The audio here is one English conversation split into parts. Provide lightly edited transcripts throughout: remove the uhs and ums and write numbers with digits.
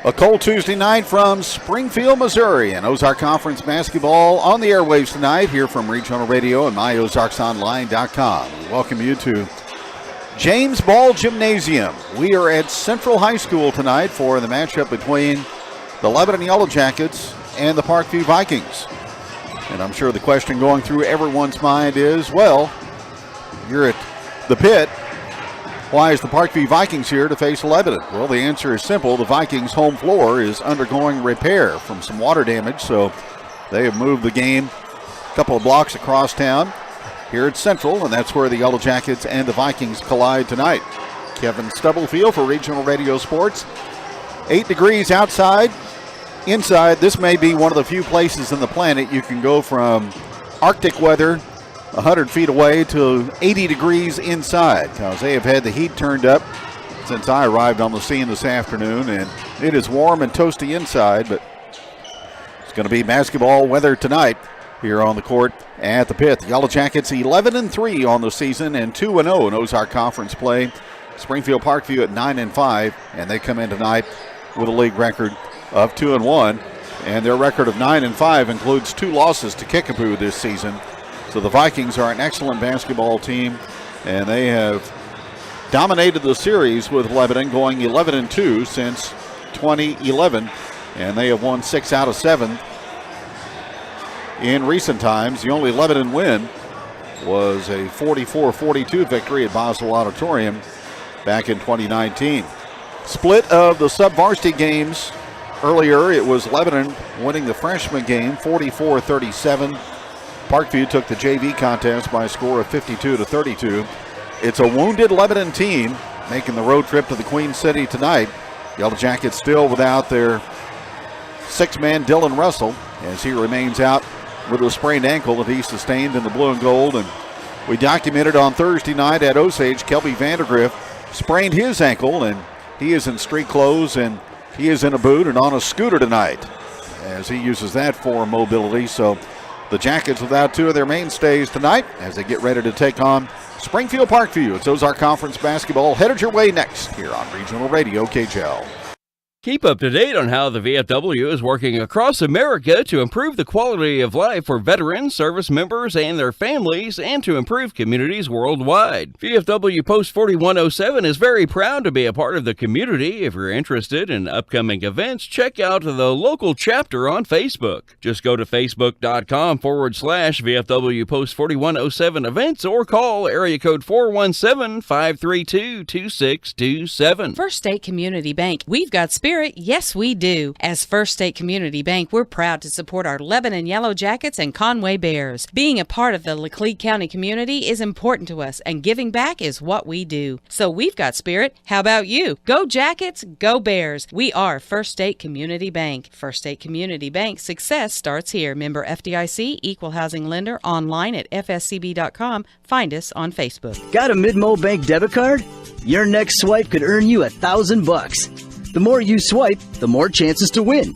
A cold Tuesday night from Springfield, Missouri, and Ozark Conference basketball on the airwaves tonight here from Regional Radio and myozarksonline.com. We welcome you to James Ball Gymnasium. We are at Central High School tonight for the matchup between the Lebanon Yellow Jackets and the Parkview Vikings. And I'm sure the question going through everyone's mind is, well, you're at the pit. Why is the Parkview Vikings here to face Lebanon? Well, the answer is simple. The Vikings' home floor is undergoing repair from some water damage, so they have moved the game a couple of blocks across town here at Central, and that's where the Yellow Jackets and the Vikings collide tonight. Kevin Stubblefield for Regional Radio Sports. 8 degrees outside. Inside, this may be one of the few places on the planet you can go from Arctic weather 100 feet away to 80 degrees inside, because they have had the heat turned up since I arrived on the scene this afternoon, and it is warm and toasty inside, but it's going to be basketball weather tonight here on the court at the pit. The Yellow Jackets 11-3 on the season and 2-0 in Ozark Conference play. Springfield Parkview at 9-5, and they come in tonight with a league record of 2-1, and their record of 9-5 includes 2 losses to Kickapoo this season. So the Vikings are an excellent basketball team, and they have dominated the series with Lebanon, going 11-2 since 2011, and they have won 6 out of 7 in recent times. The only Lebanon win was a 44-42 victory at Boswell Auditorium back in 2019. Split of the sub-varsity games earlier, it was Lebanon winning the freshman game 44-37. Parkview took the JV contest by a score of 52-32. It's a wounded Lebanon team making the road trip to the Queen City tonight. Yellow Jackets still without their 6-man Dylan Russell, as he remains out with a sprained ankle that he sustained in the blue and gold. And we documented on Thursday night at Osage, Kelby Vandergriff sprained his ankle, and he is in street clothes and he is in a boot and on a scooter tonight as he uses that for mobility. So the Jackets without 2 of their mainstays tonight as they get ready to take on Springfield Parkview. It's Ozark Conference basketball headed your way next here on Regional Radio KJL. Keep up to date on how the VFW is working across America to improve the quality of life for veterans, service members, and their families, and to improve communities worldwide. VFW Post 4107 is very proud to be a part of the community. If you're interested in upcoming events, check out the local chapter on Facebook. Just go to facebook.com/VFW Post 4107 events or call area code 417-532-2627. First State Community Bank. We've got spirit. Yes, we do. As First State Community Bank, we're proud to support our Lebanon Yellow Jackets and Conway Bears. Being a part of the Laclede County community is important to us, and giving back is what we do. So we've got spirit. How about you? Go Jackets, go Bears. We are First State Community Bank. First State Community Bank, success starts here. Member FDIC, equal housing lender, online at fscb.com. Find us on Facebook. Got a Midmo Bank debit card? Your next swipe could earn you $1,000. The more you swipe, the more chances to win.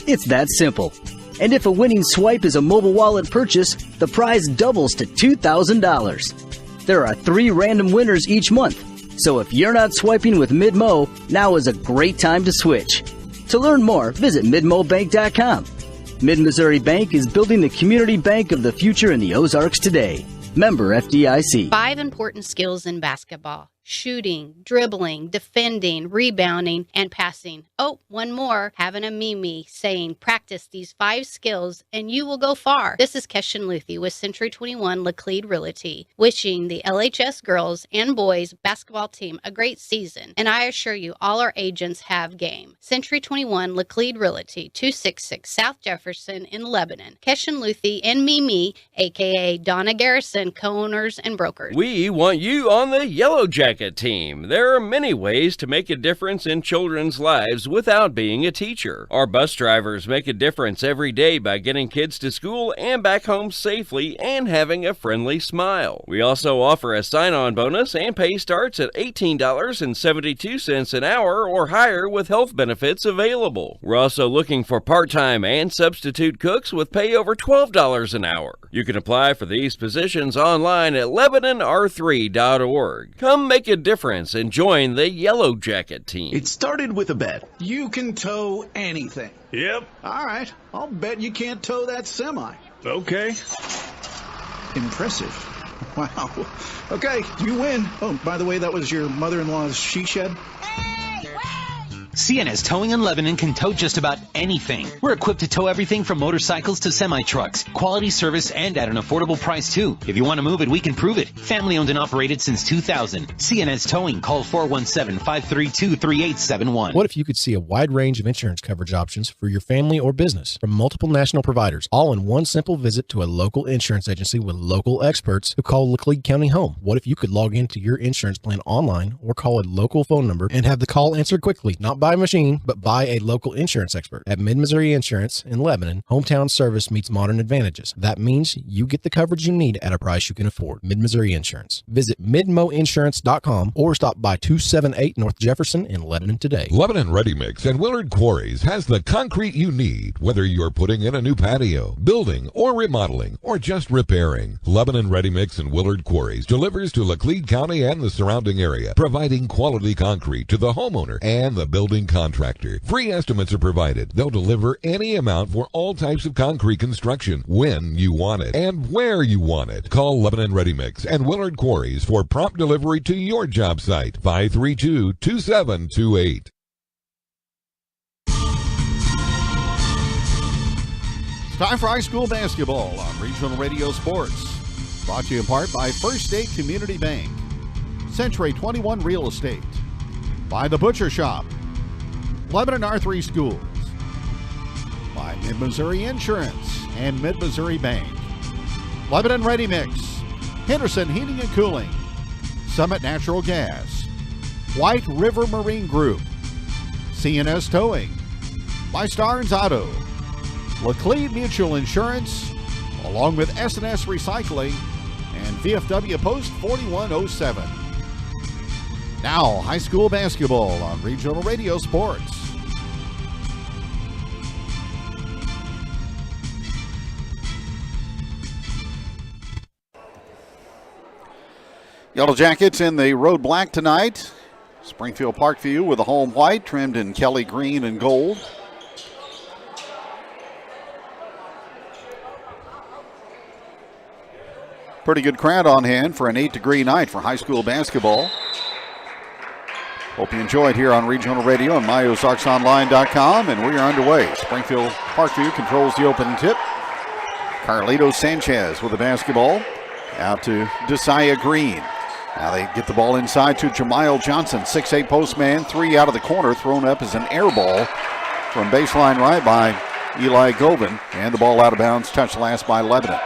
It's that simple. And if a winning swipe is a mobile wallet purchase, the prize doubles to $2,000. There are 3 random winners each month. So if you're not swiping with Midmo, now is a great time to switch. To learn more, visit midmobank.com. Mid-Missouri Bank is building the community bank of the future in the Ozarks today. Member FDIC. 5 important skills in basketball: shooting, dribbling, defending, rebounding, and passing. Oh, one more, having a Mimi saying practice these 5 skills and you will go far. This is Keshin Luthi with Century 21 Laclede Realty, wishing the LHS girls and boys basketball team a great season. And I assure you, all our agents have game. Century 21 Laclede Realty, 266 South Jefferson in Lebanon. Keshin Luthi and Mimi, a.k.a. Donna Garrison, co-owners and brokers. We want you on the Yellow Jacket team. There are many ways to make a difference in children's lives without being a teacher. Our bus drivers make a difference every day by getting kids to school and back home safely and having a friendly smile. We also offer a sign-on bonus, and pay starts at $18.72 an hour or higher with health benefits available. We're also looking for part-time and substitute cooks with pay over $12 an hour. You can apply for these positions online at LebanonR3.org. Come make Make a difference and join the Yellow Jacket team. It started with a bet. You can tow anything. Yep. All right, I'll bet you can't tow that semi. Okay. Impressive. Wow. Okay, you win. Oh, by the way, that was your mother-in-law's she shed? CNS Towing in Lebanon can tow just about anything. We're equipped to tow everything from motorcycles to semi-trucks. Quality service and at an affordable price, too. If you want to move it, we can prove it. Family owned and operated since 2000. CNS Towing. Call 417-532-3871. What if you could see a wide range of insurance coverage options for your family or business from multiple national providers, all in one simple visit to a local insurance agency with local experts who call Laclede County home? What if you could log into your insurance plan online or call a local phone number and have the call answered quickly, not by a machine, but by a local insurance expert? At Mid-Missouri Insurance in Lebanon, hometown service meets modern advantages. That means you get the coverage you need at a price you can afford. Mid-Missouri Insurance. Visit midmoinsurance.com or stop by 278 North Jefferson in Lebanon today. Lebanon Ready Mix and Willard Quarries has the concrete you need, whether you're putting in a new patio, building, or remodeling, or just repairing. Lebanon Ready Mix and Willard Quarries delivers to Laclede County and the surrounding area, providing quality concrete to the homeowner and the building contractor. Free estimates are provided. They'll deliver any amount for all types of concrete construction when you want it and where you want it. Call Lebanon Ready Mix and Willard Quarries for prompt delivery to your job site. 532-2728. It's time for high school basketball on Regional Radio Sports. Brought to you in part by First State Community Bank, Century 21 Real Estate, by The Butcher Shop, Lebanon R3 Schools, by Mid-Missouri Insurance and Mid-Missouri Bank, Lebanon Ready Mix, Henderson Heating and Cooling, Summit Natural Gas, White River Marine Group, CNS Towing, by Starnes Auto, Laclede Mutual Insurance, along with S&S Recycling and VFW Post 4107. Now, high school basketball on Regional Radio Sports. Yellow Jackets in the road black tonight. Springfield-Parkview with a home white trimmed in Kelly green and gold. Pretty good crowd on hand for an 8-degree night for high school basketball. Hope you enjoyed here on Regional Radio and myozarksonline.com, and we are underway. Springfield-Parkview controls the open tip. Carlito Sanchez with the basketball out to Desaya Green. Now they get the ball inside to Jamiel Johnson, 6'8" postman, three out of the corner, thrown up as an air ball from baseline right by Eli Govin, and the ball out of bounds, touched last by Lebanon.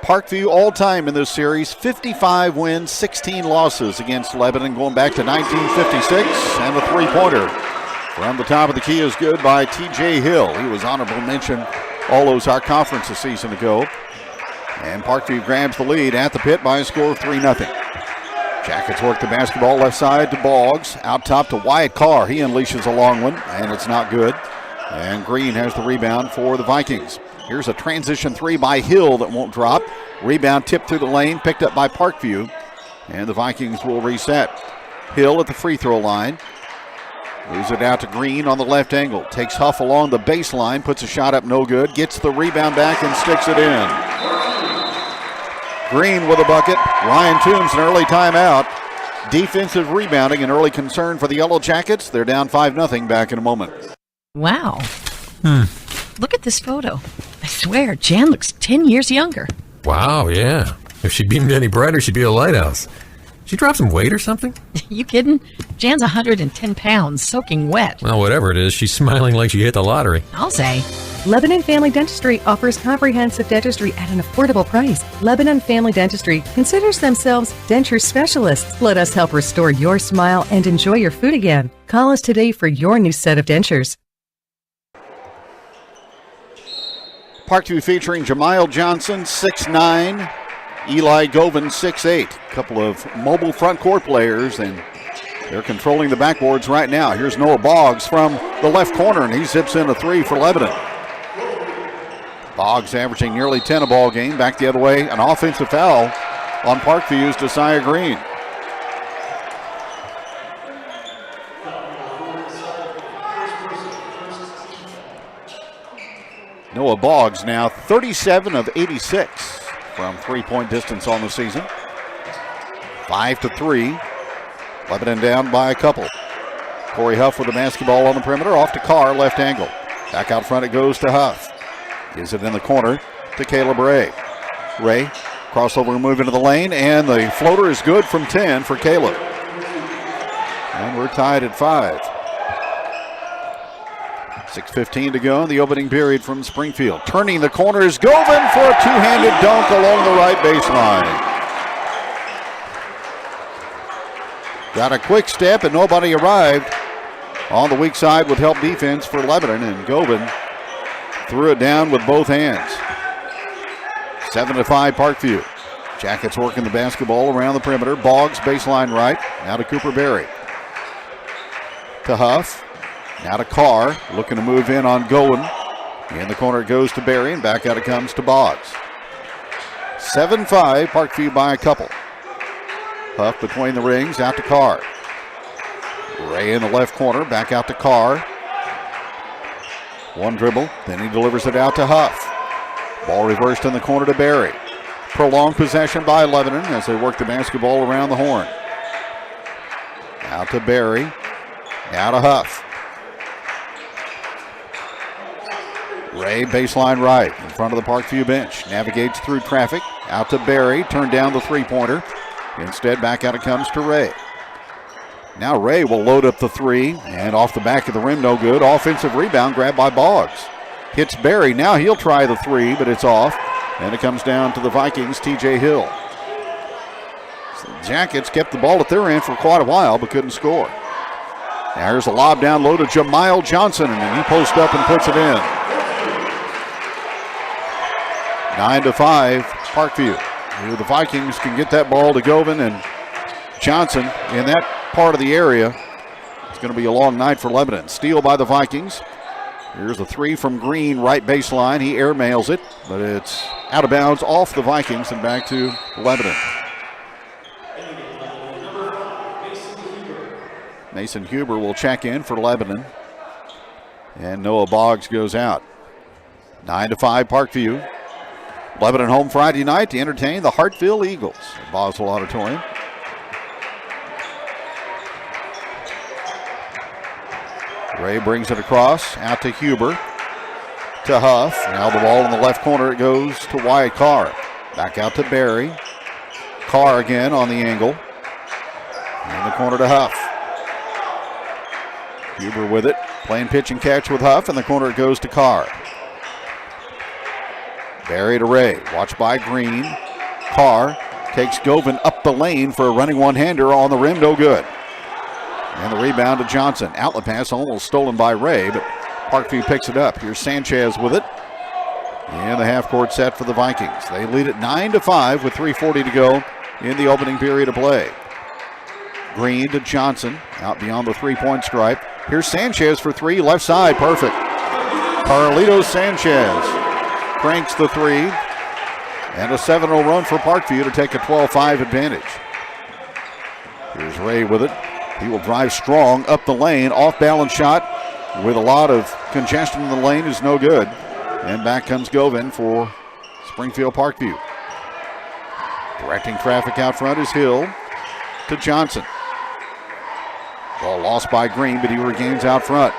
Parkview all-time in this series, 55 wins, 16 losses against Lebanon going back to 1956, and a three-pointer from the top of the key is good by T.J. Hill. He was honorable mention all OZARK Conference a season ago. And Parkview grabs the lead at the pit by a score of 3-0. Jackets work the basketball left side to Boggs. Out top to Wyatt Carr. He unleashes a long one, and it's not good. And Green has the rebound for the Vikings. Here's a transition three by Hill that won't drop. Rebound tipped through the lane, picked up by Parkview. And the Vikings will reset. Hill at the free throw line. Moves it out to Green on the left angle. Takes Huff along the baseline, puts a shot up, no good. Gets the rebound back and sticks it in. Green with a bucket. Ryan Toombs an early timeout. Defensive rebounding, an early concern for the Yellow Jackets. They're down 5-0 back in a moment. Wow. Look at this photo. I swear, Jan looks 10 years younger. Wow, yeah. If she beamed any brighter, she'd be a lighthouse. She dropped some weight or something? You kidding? Jan's 110 pounds, soaking wet. Well, whatever it is, she's smiling like she hit the lottery. I'll say. Lebanon Family Dentistry offers comprehensive dentistry at an affordable price. Lebanon Family Dentistry considers themselves denture specialists. Let us help restore your smile and enjoy your food again. Call us today for your new set of dentures. Parkview featuring Jamiel Johnson, 6'9", Eli Govin, 6'8". A couple of mobile front court players, and they're controlling the backboards right now. Here's Noah Boggs from the left corner, and he zips in a three for Lebanon. Boggs averaging nearly 10 a ball game. Back the other way, an offensive foul on Parkview's Josiah Green. Noah Boggs now 37 of 86 from three-point distance on the season. 5-3. Lebanon down by a couple. Corey Huff with the basketball on the perimeter. Off to Carr, left angle. Back out front it goes to Huff. Gives it in the corner to Caleb Ray. Ray, crossover move into the lane, and the floater is good from 10 for Caleb. And we're tied at 5. 6:15 to go in the opening period from Springfield. Turning the corner is Govan for a two-handed dunk along the right baseline. Got a quick step and nobody arrived on the weak side with help defense for Lebanon, and Govan threw it down with both hands. 7-5 Parkview. Jackets working the basketball around the perimeter. Boggs baseline right. Now to Cooper Berry. To Huff. Now to Carr, looking to move in on Gowan. In the corner it goes to Berry, and back out it comes to Boggs. 7-5, Parkview by a couple. Huff between the rings, out to Carr. Ray in the left corner, back out to Carr. One dribble, then he delivers it out to Huff. Ball reversed in the corner to Berry. Prolonged possession by Lebanon as they work the basketball around the horn. Out to Berry, now to Huff. Ray baseline right in front of the Parkview bench. Navigates through traffic. Out to Berry. Turned down the three-pointer. Instead, back out it comes to Ray. Now Ray will load up the three. And off the back of the rim, no good. Offensive rebound grabbed by Boggs. Hits Berry. Now he'll try the three, but it's off. And it comes down to the Vikings, T.J. Hill. So the Jackets kept the ball at their end for quite a while, but couldn't score. Now here's a lob down low to Jamile Johnson, and he posts up and puts it in. 9-5, Parkview. The Vikings can get that ball to Govan, and Johnson in that part of the area. It's going to be a long night for Lebanon. Steal by the Vikings. Here's a three from Green, right baseline. He airmails it, but it's out of bounds off the Vikings and back to Lebanon. Mason Huber will check in for Lebanon. And Noah Boggs goes out. 9-5, Parkview. Lebanon home Friday night to entertain the Hartville Eagles at Boswell Auditorium. Ray brings it across, out to Huber, to Huff. Now the ball in the left corner, it goes to Wyatt Carr. Back out to Berry. Carr again on the angle. In the corner to Huff. Huber with it, playing pitch and catch with Huff. In the corner it goes to Carr. Berry to Ray, watched by Green. Carr takes Govan up the lane for a running one-hander on the rim, no good. And the rebound to Johnson. Outlet pass almost stolen by Ray, but Parkview picks it up. Here's Sanchez with it. And the half-court set for the Vikings. They lead it 9-5 with 3:40 to go in the opening period of play. Green to Johnson, out beyond the three-point stripe. Here's Sanchez for three, left side, perfect. Carlito Sanchez cranks the three, and a 7-0 run for Parkview to take a 12-5 advantage. Here's Ray with it. He will drive strong up the lane. Off-balance shot with a lot of congestion in the lane is no good. And back comes Govan for Springfield Parkview. Directing traffic out front is Hill to Johnson. Ball lost by Green, but he regains out front.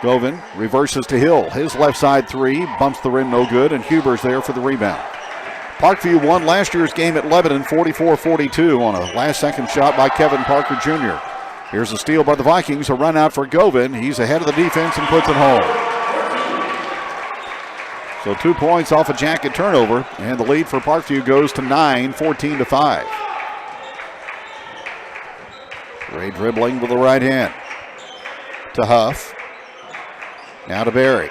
Govan reverses to Hill. His left side three, bumps the rim, no good, and Huber's there for the rebound. Parkview won last year's game at Lebanon 44-42 on a last-second shot by Kevin Parker Jr. Here's a steal by the Vikings, a run out for Govan. He's ahead of the defense and puts it home. So 2 points off a Jacket turnover, and the lead for Parkview goes to 9, 14-5. Ray dribbling with the right hand to Huff. Now to Berry.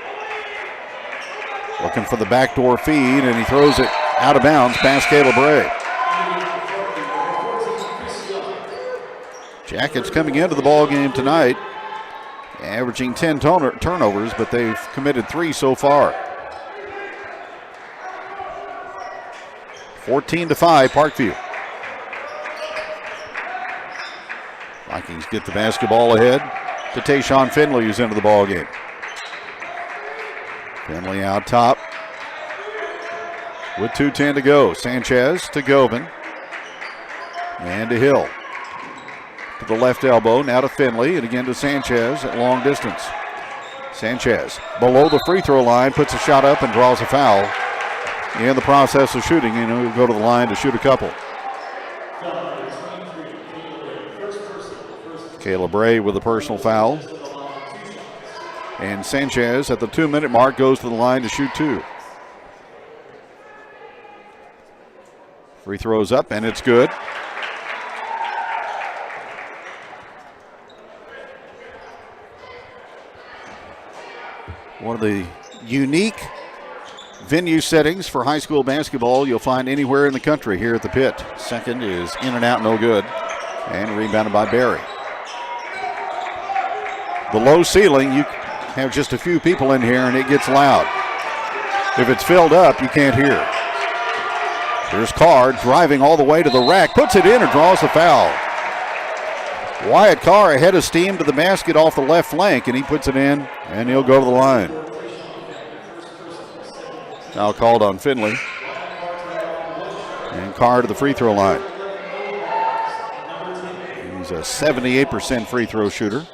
Looking for the backdoor feed, and he throws it out of bounds past Caleb Ray. Jackets coming into the ball game tonight, averaging 10 turnovers, but they've committed 3 so far. 14-5, Parkview. Vikings get the basketball ahead to Tayshawn Finley, who's into the ball game. Finley out top with 2:10 to go. Sanchez to Govan and to Hill. To the left elbow, now to Finley, and again to Sanchez at long distance. Sanchez below the free throw line, puts a shot up and draws a foul. In the process of shooting, he'll go to the line to shoot a couple. Caleb Ray with a personal foul. And Sanchez at the 2-minute mark goes to the line to shoot 2. Free throws up, and it's good. One of the unique venue settings for high school basketball you'll find anywhere in the country here at the Pit. Second is in and out, no good. And rebounded by Barry. The low ceiling, you have just a few people in here and it gets loud. If it's filled up, you can't hear. Here's Carr driving all the way to the rack, puts it in and draws the foul. Wyatt Carr ahead of steam to the basket off the left flank, and he puts it in, and he'll go to the line. Foul called on Finley. And Carr to the free throw line. He's a 78% free throw shooter.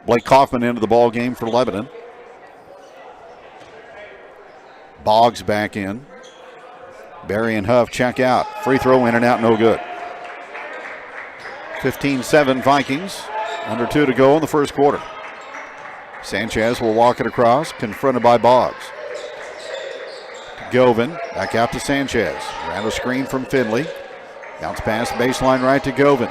Blake Kaufman into the ball game for Lebanon. Boggs back in. Barry and Huff check out. Free throw in and out, no good. 15-7 Vikings. Under 2 to go in the first quarter. Sanchez will walk it across, confronted by Boggs. Govan back out to Sanchez. Around a screen from Finley. Bounce pass baseline right to Govan.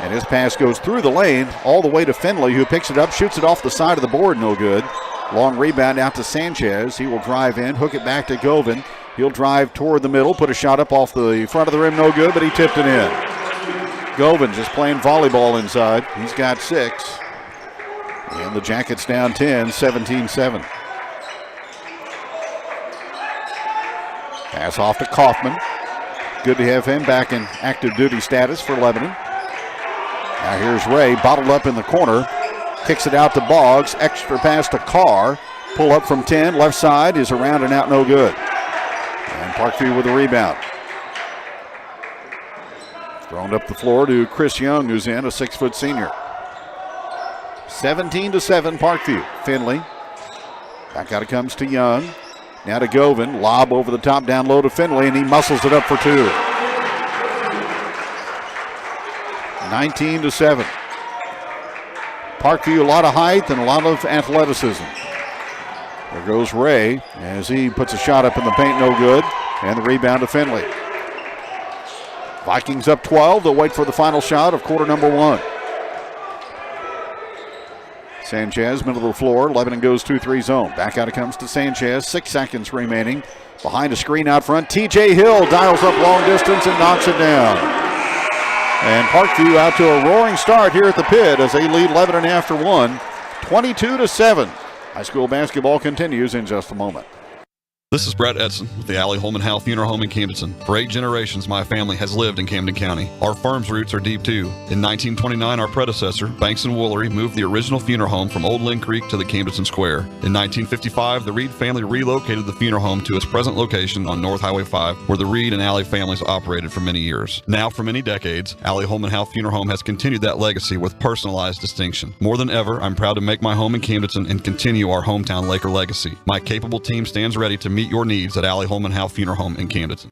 And his pass goes through the lane all the way to Finley, who picks it up, shoots it off the side of the board, no good. Long rebound out to Sanchez. He will drive in, hook it back to Govan. He'll drive toward the middle, put a shot up off the front of the rim, no good, but he tipped it in. Govan just playing volleyball inside. He's got 6. And the Jackets down 10, 17-7. Pass off to Kaufman. Good to have him back in active duty status for Lebanon. Now here's Ray, bottled up in the corner. Kicks it out to Boggs. Extra pass to Carr. Pull up from 10. Left side is around and out, no good. And Parkview with a rebound. Thrown up the floor to Chris Young, who's in, a 6-foot senior. 17-7 Parkview. Finley. Back out it comes to Young. Now to Govan. Lob over the top, down low to Finley, and he muscles it up for 2. 19-7. Parkview, a lot of height and a lot of athleticism. There goes Ray as he puts a shot up in the paint, no good. And the rebound to Finley. Vikings up 12. They'll wait for the final shot of quarter number 1. Sanchez, middle of the floor. Lebanon goes 2-3 zone. Back out it comes to Sanchez. 6 seconds remaining. Behind a screen out front. TJ Hill dials up long distance and knocks it down. And Parkview out to a roaring start here at the Pit as they lead Lebanon after 1. 22-7. High school basketball continues in just a moment. This is Brett Edson with the Allie Holman Howe Funeral Home in Camden. For 8 generations, my family has lived in Camden County. Our farm's roots are deep, too. In 1929, our predecessor, Banks & Woolery, moved the original funeral home from Old Lynn Creek to the Camden Square. In 1955, the Reed family relocated the funeral home to its present location on North Highway 5, where the Reed and Allie families operated for many years. Now, for many decades, Allie Holman Howe Funeral Home has continued that legacy with personalized distinction. More than ever, I'm proud to make my home in Camden and continue our hometown Laker legacy. My capable team stands ready to meet your needs at Allie Holman Howe Funeral Home in Camden.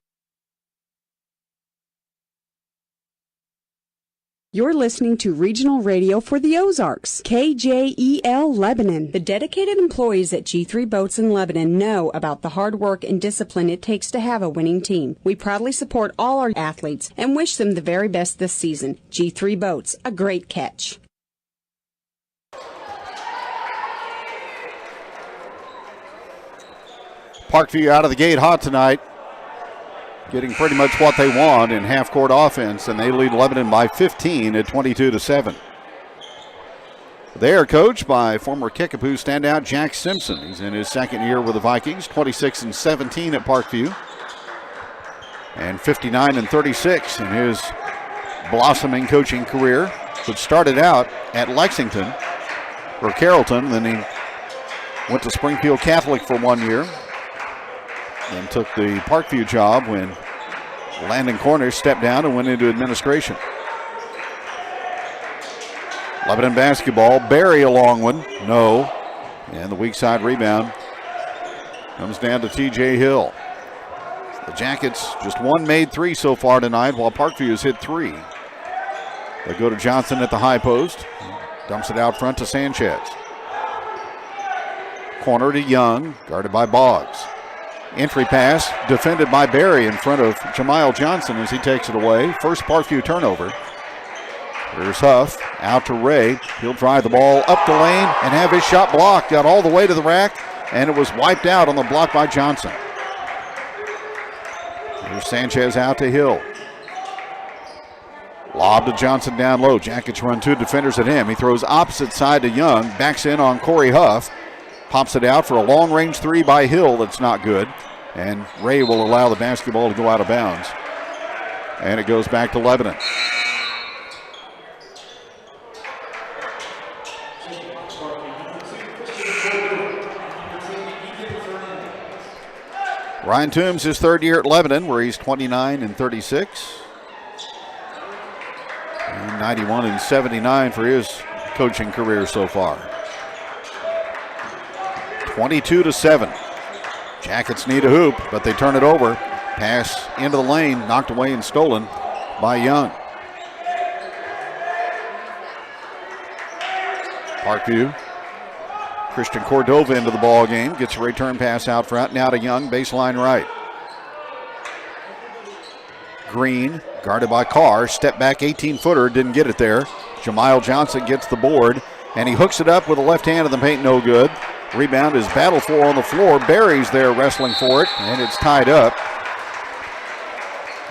You're listening to Regional Radio for the Ozarks, KJEL Lebanon. The dedicated employees at G3 Boats in Lebanon know about the hard work and discipline it takes to have a winning team. We proudly support all our athletes and wish them the very best this season. G3 Boats, a great catch. Parkview out of the gate hot tonight, getting pretty much what they want in half-court offense, and they lead Lebanon by 15 at 22-7. They are coached by former Kickapoo standout Jack Simpson. He's in his second year with the Vikings, 26-17 at Parkview. and 59-36 in his blossoming coaching career, which started out at Lexington or Carrollton. Then he went to Springfield Catholic for 1 year, then took the Parkview job when Landon Cornish stepped down and went into administration. Lebanon basketball, Barry a long one, no. And the weak side rebound comes down to TJ Hill. The Jackets just one made three so far tonight, while Parkview has hit three. They go to Johnson at the high post, dumps it out front to Sanchez. Corner to Young, guarded by Boggs. Entry pass defended by Barry in front of Jamile Johnson as he takes it away. First Parkview turnover. Here's Huff out to Ray. He'll drive the ball up the lane and have his shot blocked. Got all the way to the rack, and it was wiped out on the block by Johnson. Here's Sanchez out to Hill. Lob to Johnson down low. Jackets run two defenders at him. He throws opposite side to Young. Backs in on Corey Huff. Pops it out for a long-range three by Hill that's not good. And Ray will allow the basketball to go out of bounds. And it goes back to Lebanon. Ryan Toombs, his third year at Lebanon, where he's 29-36. And 91-79 for his coaching career so far. 22-7. Jackets need a hoop, but they turn it over. Pass into the lane, knocked away and stolen by Young. Parkview. Christian Cordova into the ball game. Gets a return pass out front. Now to Young, baseline right. Green, guarded by Carr. Step back 18-footer, didn't get it there. Jamile Johnson gets the board, and he hooks it up with the left hand of the paint, no good. Rebound is battled for on the floor. Barry's there wrestling for it, and it's tied up.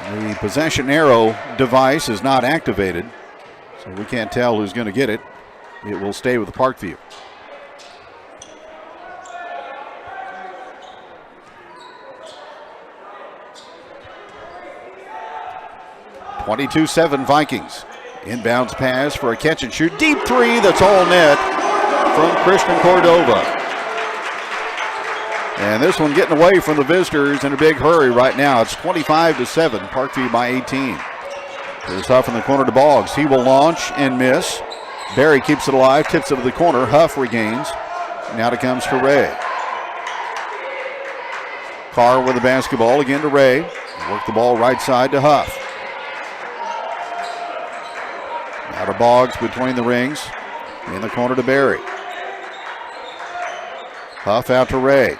The possession arrow device is not activated, so we can't tell who's going to get it. It will stay with the Parkview. (22-7) Vikings. Inbounds pass for a catch and shoot. Deep three, that's all net from Christian Cordova. And this one getting away from the visitors in a big hurry right now. It's 25-7, Parkview by 18. Here's Huff in the corner to Boggs. He will launch and miss. Barry keeps it alive, tips it to the corner. Huff regains. Now it comes to Ray. Carr with the basketball again to Ray. Work the ball right side to Huff. Now to Boggs between the rings. In the corner to Barry. Huff out to Ray.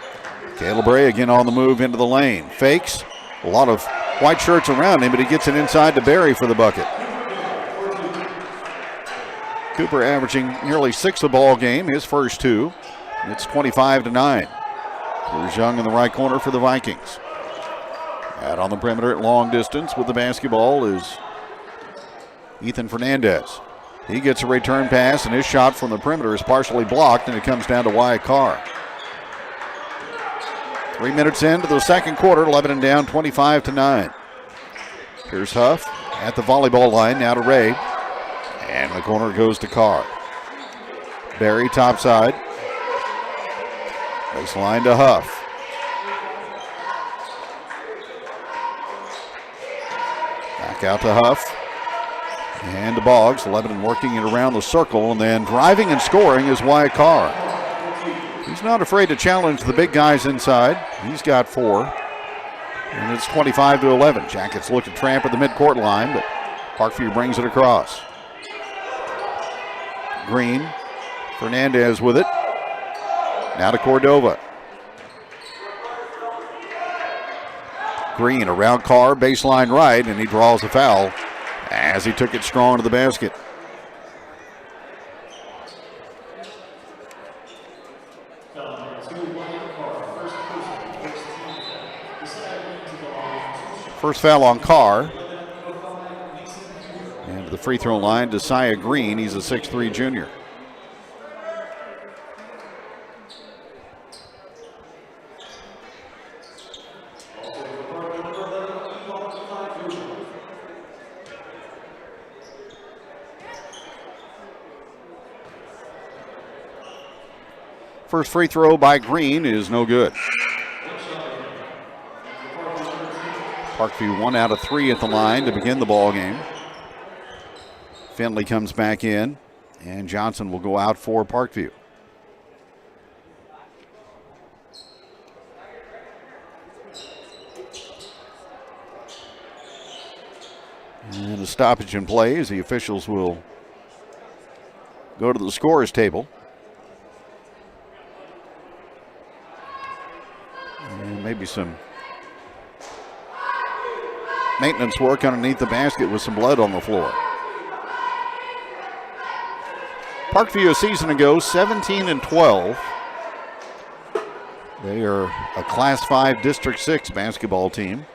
Caleb Ray again on the move into the lane. Fakes. A lot of white shirts around him, but he gets it inside to Barry for the bucket. Cooper averaging nearly 6 a ball game, his first two. It's 25-9. Here's Young in the right corner for the Vikings. Out on the perimeter at long distance with the basketball is Ethan Fernandez. He gets a return pass, and his shot from the perimeter is partially blocked, and it comes down to Wyatt Carr. 3 minutes into the second quarter, Lebanon down 25-9. Here's Huff at the volleyball line, now to Ray. And the corner goes to Carr. Barry topside. Baseline to Huff. Back out to Huff. And to Boggs. Lebanon working it around the circle, and then driving and scoring is Wyatt Carr. He's not afraid to challenge the big guys inside. He's got 4. And it's 25-11. Jackets look to tramp at the midcourt line, but Parkview brings it across. Green. Fernandez with it. Now to Cordova. Green around Carr, baseline right, and he draws a foul as he took it strong to the basket. First foul on Carr. And to the free throw line, Josiah Green. He's a 6'3" junior. First free throw by Green is no good. Parkview 1 out of 3 at the line to begin the ball game. Finley comes back in, and Johnson will go out for Parkview. And a stoppage in play as the officials will go to the scorer's table. And maybe some maintenance work underneath the basket with some blood on the floor. Parkview a season ago, 17-12. They are a Class 5 District 6 basketball team.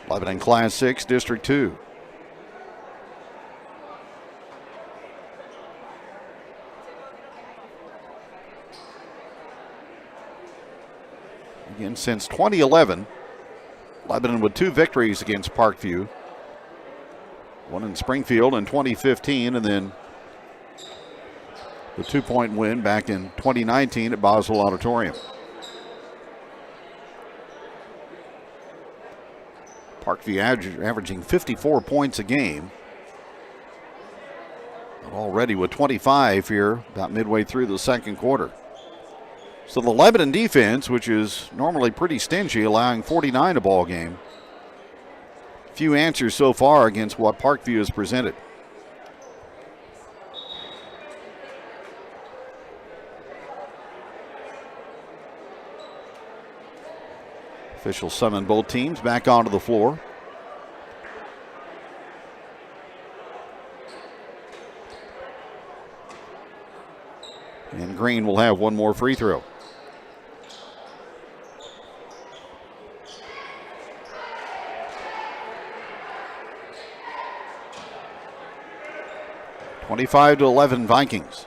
Lebanon Class 6 District 2. Again, since 2011, Lebanon with 2 victories against Parkview. One in Springfield in 2015, and then the 2-point win back in 2019 at Boswell Auditorium. Parkview averaging 54 points a game. Already with 25 here about midway through the second quarter. So the Lebanon defense, which is normally pretty stingy, allowing 49 a ball game. Few answers so far against what Parkview has presented. Officials summon both teams back onto the floor. And Green will have one more free throw. (25-11) Vikings.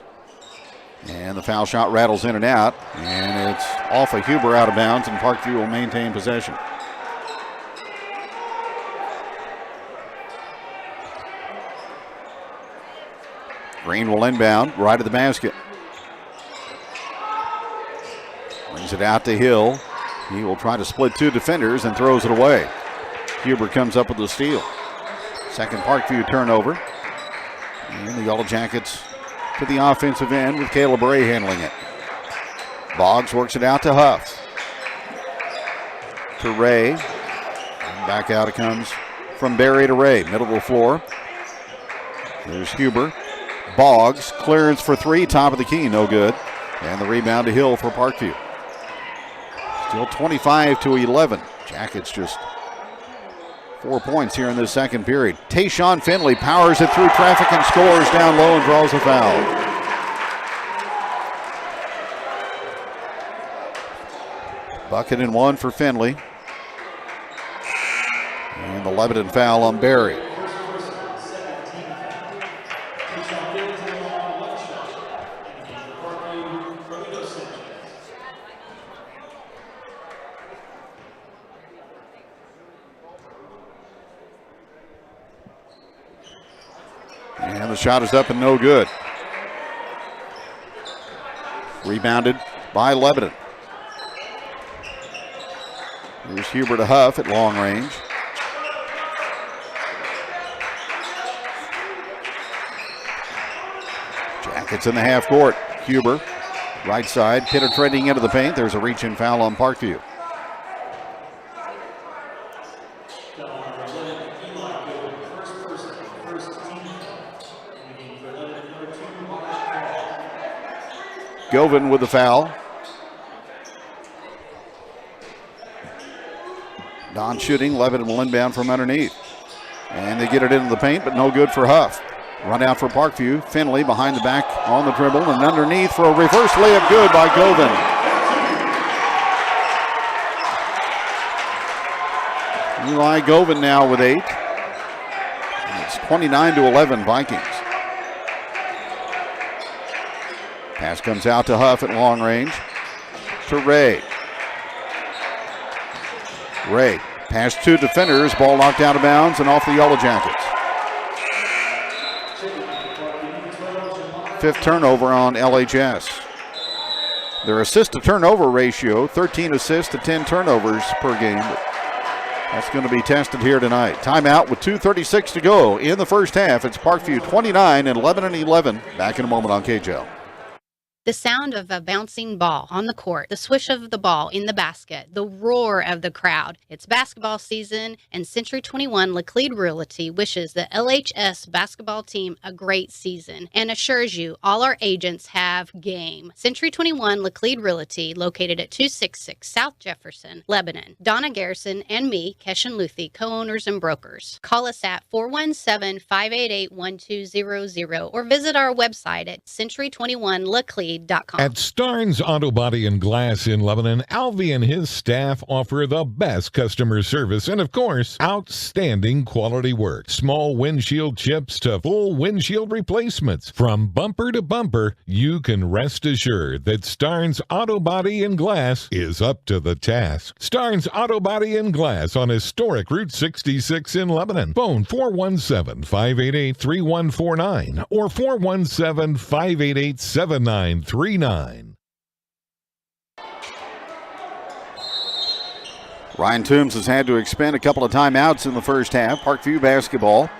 And the foul shot rattles in and out, and it's off of Huber out of bounds, and Parkview will maintain possession. Green will inbound, right at the basket. Brings it out to Hill. He will try to split 2 defenders and throws it away. Huber comes up with the steal. Second Parkview turnover. And the Yellow Jackets to the offensive end with Caleb Ray handling it. Boggs works it out to Huff. To Ray. And back out it comes from Barry to Ray. Middle of the floor. There's Huber. Boggs, clearance for 3, top of the key, no good. And the rebound to Hill for Parkview. Still 25-11. Jackets just 4 points here in the second period. Tayshawn Finley powers it through traffic and scores down low and draws a foul. Bucket and 1 for Finley. And the Lebanon foul on Barry. And the shot is up and no good. Rebounded by Lebanon. Here's Huber to Huff at long range. Jackets in the half court. Huber, right side, penetrating into the paint. There's a reach-in foul on Parkview. Govan with the foul. Don shooting. Lebanon will inbound from underneath. And they get it into the paint, but no good for Huff. Run out for Parkview. Finley behind the back on the dribble and underneath for a reverse layup, good by Govan. Eli Govan now with 8. And it's 29-11 Vikings. Pass comes out to Huff at long range. To Ray. Ray past 2 defenders. Ball knocked out of bounds and off the Yellow Jackets. 5th turnover on LHS. Their assist-to-turnover ratio, 13 assists to 10 turnovers per game. That's going to be tested here tonight. Timeout with 2:36 to go in the first half. It's Parkview 29 and Lebanon 11. Back in a moment on KJL. The sound of a bouncing ball on the court, the swish of the ball in the basket, the roar of the crowd. It's basketball season, and Century 21 Laclede Realty wishes the LHS basketball team a great season and assures you all our agents have game. Century 21 Laclede Realty, located at 266 South Jefferson, Lebanon. Donna Garrison and me, Keshan Luthi, co-owners and brokers. Call us at 417-588-1200 or visit our website at century21laclede.com. At Starnes Auto Body and Glass in Lebanon, Alvy and his staff offer the best customer service and, of course, outstanding quality work. Small windshield chips to full windshield replacements. From bumper to bumper, you can rest assured that Starnes Auto Body and Glass is up to the task. Starnes Auto Body and Glass on historic Route 66 in Lebanon. Phone 417-588-3149 or 417-588-7939. Ryan Toombs has had to expend a couple of timeouts in the first half. Parkview basketball.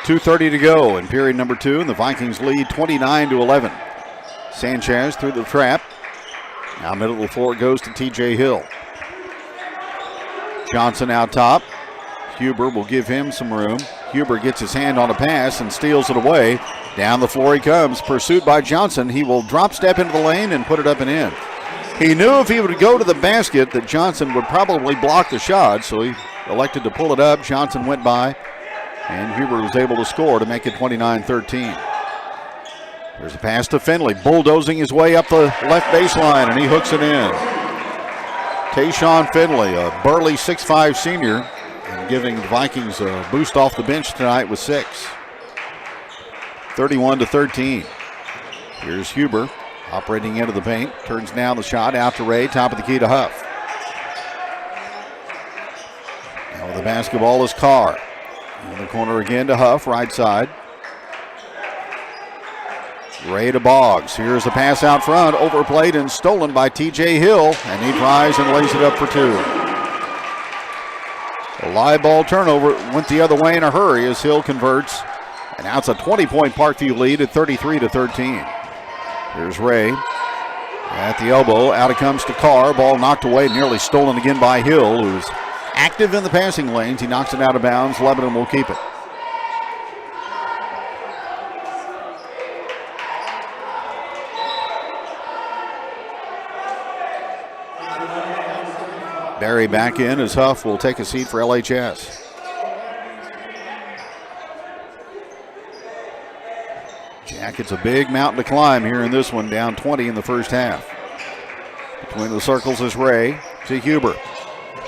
2:30 to go in period number 2, and the Vikings lead 29-11. Sanchez through the trap. Now middle of the floor goes to TJ Hill. Johnson out top. Huber will give him some room. Huber gets his hand on a pass and steals it away. Down the floor he comes, pursued by Johnson. He will drop step into the lane and put it up and in. He knew if he would go to the basket that Johnson would probably block the shot, so he elected to pull it up. Johnson went by, and Huber was able to score to make it 29-13. There's a pass to Finley, bulldozing his way up the left baseline, and he hooks it in. Tayshawn Finley, a burly 6'5 senior, and giving the Vikings a boost off the bench tonight with 6. 31-13. Here's Huber operating into the paint. Turns down the shot out to Ray. Top of the key to Huff. Now with the basketball is Carr. In the corner again to Huff, right side. Ray to Boggs. Here's a pass out front. Overplayed and stolen by TJ Hill. And he tries and lays it up for 2. A live ball turnover went the other way in a hurry as Hill converts. And now it's a 20-point Parkview lead at 33-13. Here's Ray at the elbow. Out it comes to Carr. Ball knocked away, nearly stolen again by Hill, who's active in the passing lanes. He knocks it out of bounds. Lebanon will keep it. Barry back in as Huff will take a seat for LHS. Jackets a big mountain to climb here in this one, down 20 in the first half. Between the circles is Ray to Huber.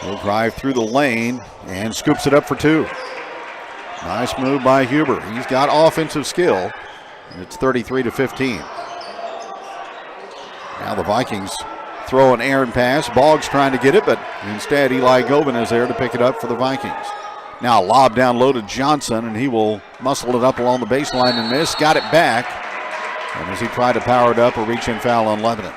He'll drive through the lane and scoops it up for 2. Nice move by Huber. He's got offensive skill, and it's 33-15. Now the Vikings throw an errant pass. Boggs trying to get it, but instead Eli Gobin is there to pick it up for the Vikings. Now lob down low to Johnson, and he will muscle it up along the baseline and miss. Got it back. And as he tried to power it up, a reach-in foul on Lebanon.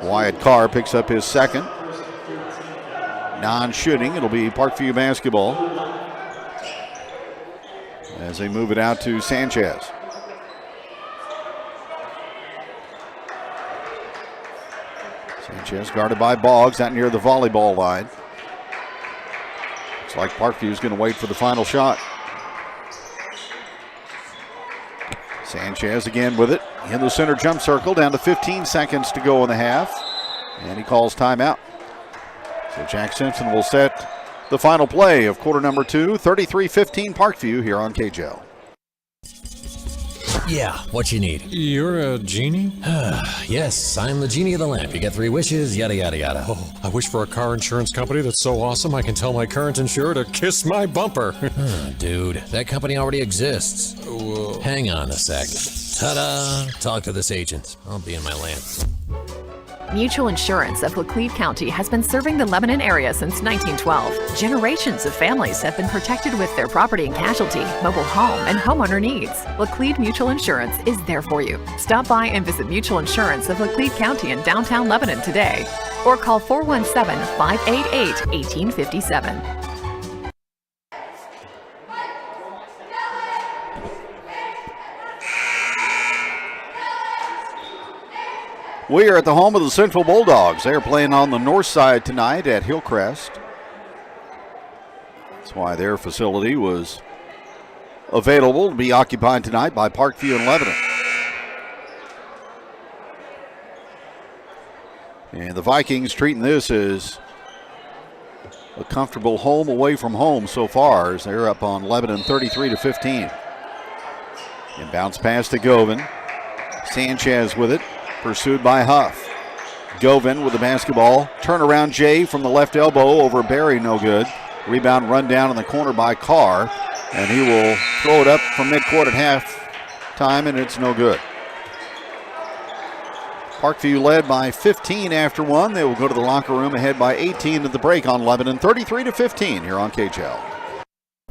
Wyatt Carr picks up his second. Non-shooting. It'll be Parkview basketball as they move it out to Sanchez. Sanchez guarded by Boggs out near the volleyball line. Looks like Parkview's going to wait for the final shot. Sanchez again with it in the center jump circle, down to 15 seconds to go in the half, and he calls timeout. So Jack Simpson will set the final play of quarter number 2, 33-15 Parkview here on KJL. Yeah, what you need? You're a genie? Yes, I'm the genie of the lamp. You get 3 wishes, yada, yada, yada. Oh, I wish for a car insurance company that's so awesome I can tell my current insurer to kiss my bumper. Dude, that company already exists. Whoa. Hang on a sec. Ta-da! Talk to this agent. I'll be in my land. Mutual Insurance of Laclede County has been serving the Lebanon area since 1912. Generations of families have been protected with their property and casualty, mobile home, and homeowner needs. Laclede Mutual Insurance is there for you. Stop by and visit Mutual Insurance of Laclede County in downtown Lebanon today, or call 417-588-1857. We are at the home of the Central Bulldogs. They are playing on the north side tonight at Hillcrest. That's why their facility was available to be occupied tonight by Parkview and Lebanon. And the Vikings treating this as a comfortable home away from home so far, as they're up on Lebanon 33-15. Inbounds pass to Govan. Sanchez with it. Pursued by Huff. Govan with the basketball. Turnaround Jay from the left elbow over Barry, no good. Rebound run down in the corner by Carr. And he will throw it up from midcourt at half time, and it's no good. Parkview led by 15 after one. They will go to the locker room ahead by 18 at the break on Lebanon, 33-15 here on KHL.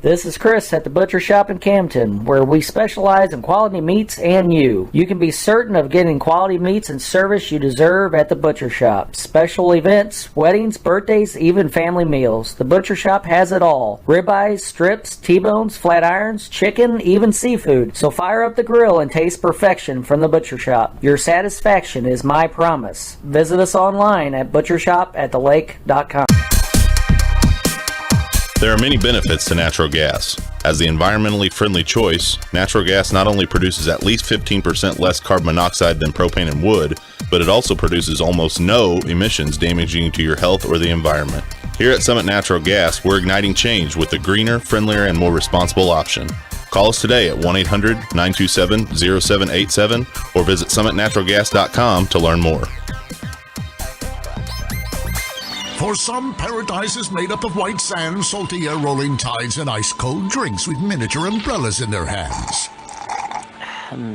This is Chris at the Butcher Shop in Camden, where we specialize in quality meats and you. You can be certain of getting quality meats and service you deserve at the Butcher Shop. Special events, weddings, birthdays, even family meals. The Butcher Shop has it all. Ribeyes, strips, T-bones, flat irons, chicken, even seafood. So fire up the grill and taste perfection from the Butcher Shop. Your satisfaction is my promise. Visit us online at butchershopathelake.com. There are many benefits to natural gas. As the environmentally friendly choice, natural gas not only produces at least 15% less carbon monoxide than propane and wood, but it also produces almost no emissions damaging to your health or the environment. Here at Summit Natural Gas, we're igniting change with a greener, friendlier, and more responsible option. Call us today at 1-800-927-0787 or visit summitnaturalgas.com to learn more. For some, paradise is made up of white sand, salty air, rolling tides, and ice-cold drinks with miniature umbrellas in their hands.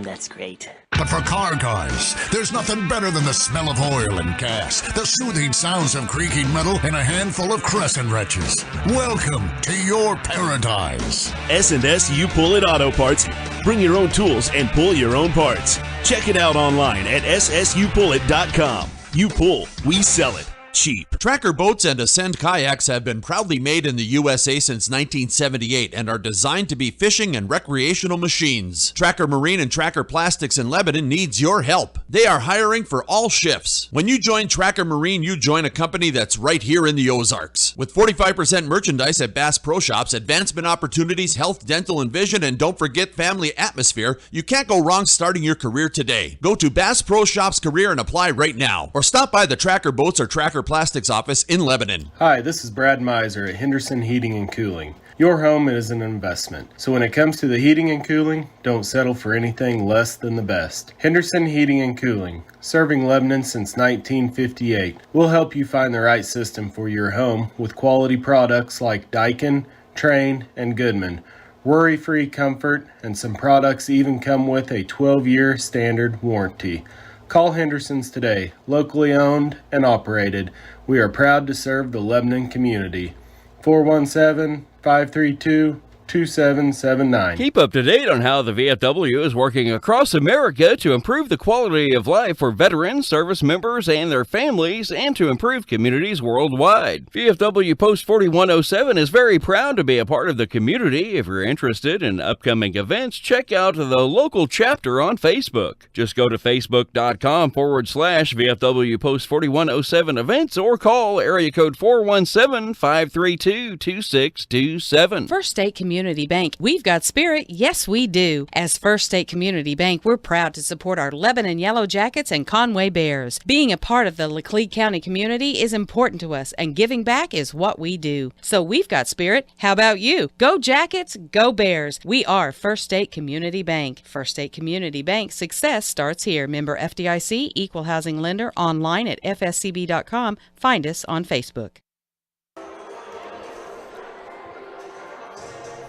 That's great. But for car guys, there's nothing better than the smell of oil and gas, the soothing sounds of creaking metal, and a handful of crescent wrenches. Welcome to your paradise. S&S You Pull It Auto Parts. Bring your own tools and pull your own parts. Check it out online at ssupullit.com. You pull, we sell it. Cheap. Tracker boats and Ascend kayaks have been proudly made in the USA since 1978 and are designed to be fishing and recreational machines. Tracker Marine and Tracker Plastics in Lebanon needs your help. They are hiring for all shifts. When you join Tracker Marine, you join a company that's right here in the Ozarks. With 45% merchandise at Bass Pro Shops, advancement opportunities, health, dental, and vision, and don't forget family atmosphere, you can't go wrong starting your career today. Go to Bass Pro Shops Career and apply right now, or stop by the Tracker Boats or Tracker Plastics office in Lebanon. Hi, this is Brad Miser at Henderson Heating and Cooling. Your home is an investment, so when it comes to the heating and cooling, don't settle for anything less than the best. Henderson Heating and Cooling, serving Lebanon since 1958. We'll help you find the right system for your home with quality products like Daikin, Train, and Goodman. Worry-free comfort, and some products even come with a 12-year standard warranty. Call Henderson's today, locally owned and operated. We are proud to serve the Lebanon community. 417-532-2779. Keep up to date on how the VFW is working across America to improve the quality of life for veterans, service members, and their families, and to improve communities worldwide. VFW Post 4107 is very proud to be a part of the community. If you're interested in upcoming events, check out the local chapter on Facebook. Just go to facebook.com/VFW Post 4107 events or call area code 417-532-2627. First State Community Bank. We've got spirit. Yes, we do. As First State Community Bank, we're proud to support our Lebanon Yellow Jackets and Conway Bears. Being a part of the Laclede County community is important to us, and giving back is what we do. So we've got spirit. How about you? Go Jackets, go Bears. We are First State Community Bank. First State Community Bank. Success starts here. Member FDIC, Equal Housing Lender, online at fscb.com. Find us on Facebook.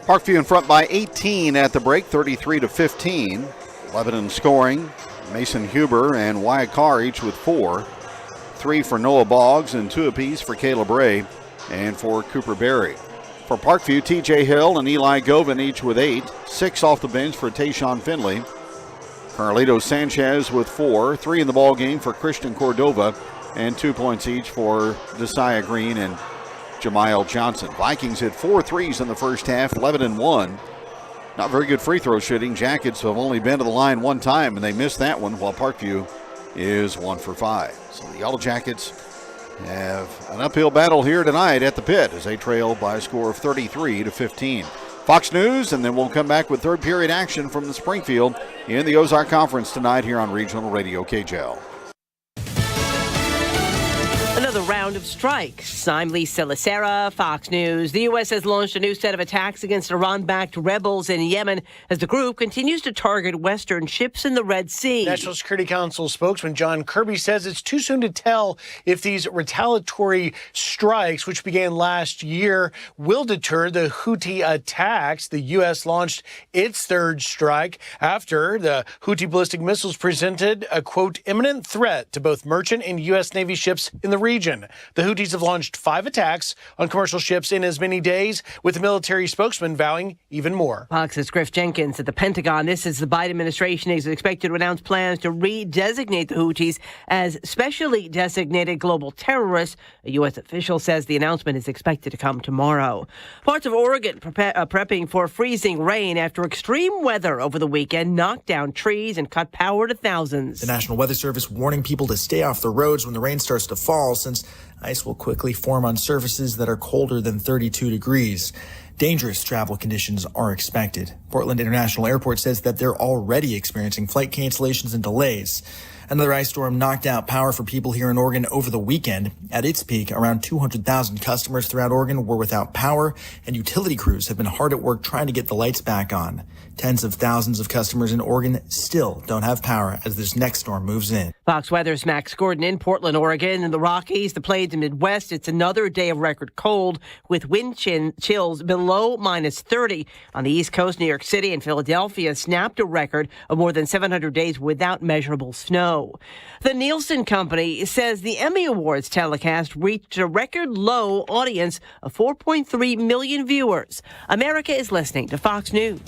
Parkview in front by 18 at the break, 33-15. Lebanon scoring, Mason Huber and Wyatt Carr each with 4. 3 for Noah Boggs and 2 apiece for Caleb Ray and for Cooper Berry. For Parkview, TJ Hill and Eli Govan each with 8. 6 off the bench for Tayshawn Finley. Carlito Sanchez with 4. 3 in the ball game for Christian Cordova and 2 points each for Josiah Green and Jamiel Johnson. Vikings hit 4 threes in the first half, 11-1. Not very good free throw shooting. Jackets have only been to the line 1 time, and they missed that one, while Parkview is 1 for 5. So the Yellow Jackets have an uphill battle here tonight at the pit as they trail by a score of 33-15. Fox News, and then we'll come back with third period action from the Springfield in the Ozark Conference tonight here on Regional Radio KJL. Another round of strikes. I'm Lisa Lacera, Fox News. The U.S. has launched a new set of attacks against Iran-backed rebels in Yemen as the group continues to target Western ships in the Red Sea. National Security Council spokesman John Kirby says it's too soon to tell if these retaliatory strikes, which began last year, will deter the Houthi attacks. The U.S. launched its third strike after the Houthi ballistic missiles presented a, quote, imminent threat to both merchant and U.S. Navy ships in the region. The Houthis have launched 5 attacks on commercial ships in as many days, with the military spokesman vowing even more. Fox's Griff Jenkins at the Pentagon. This is the Biden administration is expected to announce plans to redesignate the Houthis as specially designated global terrorists. A U.S. official says the announcement is expected to come tomorrow. Parts of Oregon prepping for freezing rain after extreme weather over the weekend knocked down trees and cut power to thousands. The National Weather Service warning people to stay off the roads when the rain starts to fall, since ice will quickly form on surfaces that are colder than 32 degrees. Dangerous travel conditions are expected. Portland International Airport says that they're already experiencing flight cancellations and delays. Another ice storm knocked out power for people here in Oregon over the weekend. At its peak, around 200,000 customers throughout Oregon were without power, and utility crews have been hard at work trying to get the lights back on. Tens of thousands of customers in Oregon still don't have power as this next storm moves in. Fox Weather's Max Gordon in Portland, Oregon. In the Rockies, the Plains, and Midwest, it's another day of record cold with wind chills below minus 30. On the East Coast, New York City and Philadelphia snapped a record of more than 700 days without measurable snow. The Nielsen Company says the Emmy Awards telecast reached a record low audience of 4.3 million viewers. America is listening to Fox News.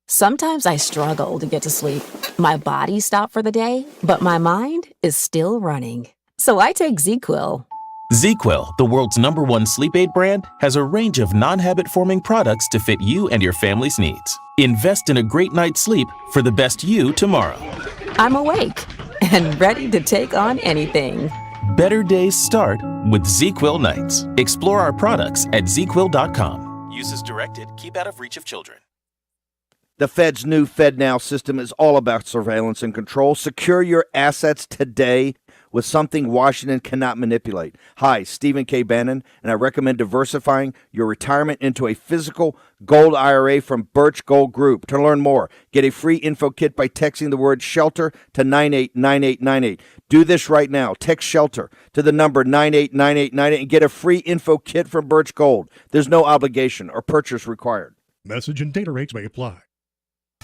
Sometimes I struggle to get to sleep. My body stopped for the day, but my mind is still running. So I take ZzzQuil. ZzzQuil, the world's #1 sleep aid brand, has a range of non-habit-forming products to fit you and your family's needs. Invest in a great night's sleep for the best you tomorrow. I'm awake and ready to take on anything. Better days start with ZzzQuil nights. Explore our products at ZzzQuil.com. Use as directed. Keep out of reach of children. The Fed's new FedNow system is all about surveillance and control. Secure your assets today with something Washington cannot manipulate. Hi, Stephen K. Bannon, and I recommend diversifying your retirement into a physical gold IRA from Birch Gold Group. To learn more, get a free info kit by texting the word SHELTER to 989898. Do this right now. Text SHELTER to the number 989898 and get a free info kit from Birch Gold. There's no obligation or purchase required. Message and data rates may apply.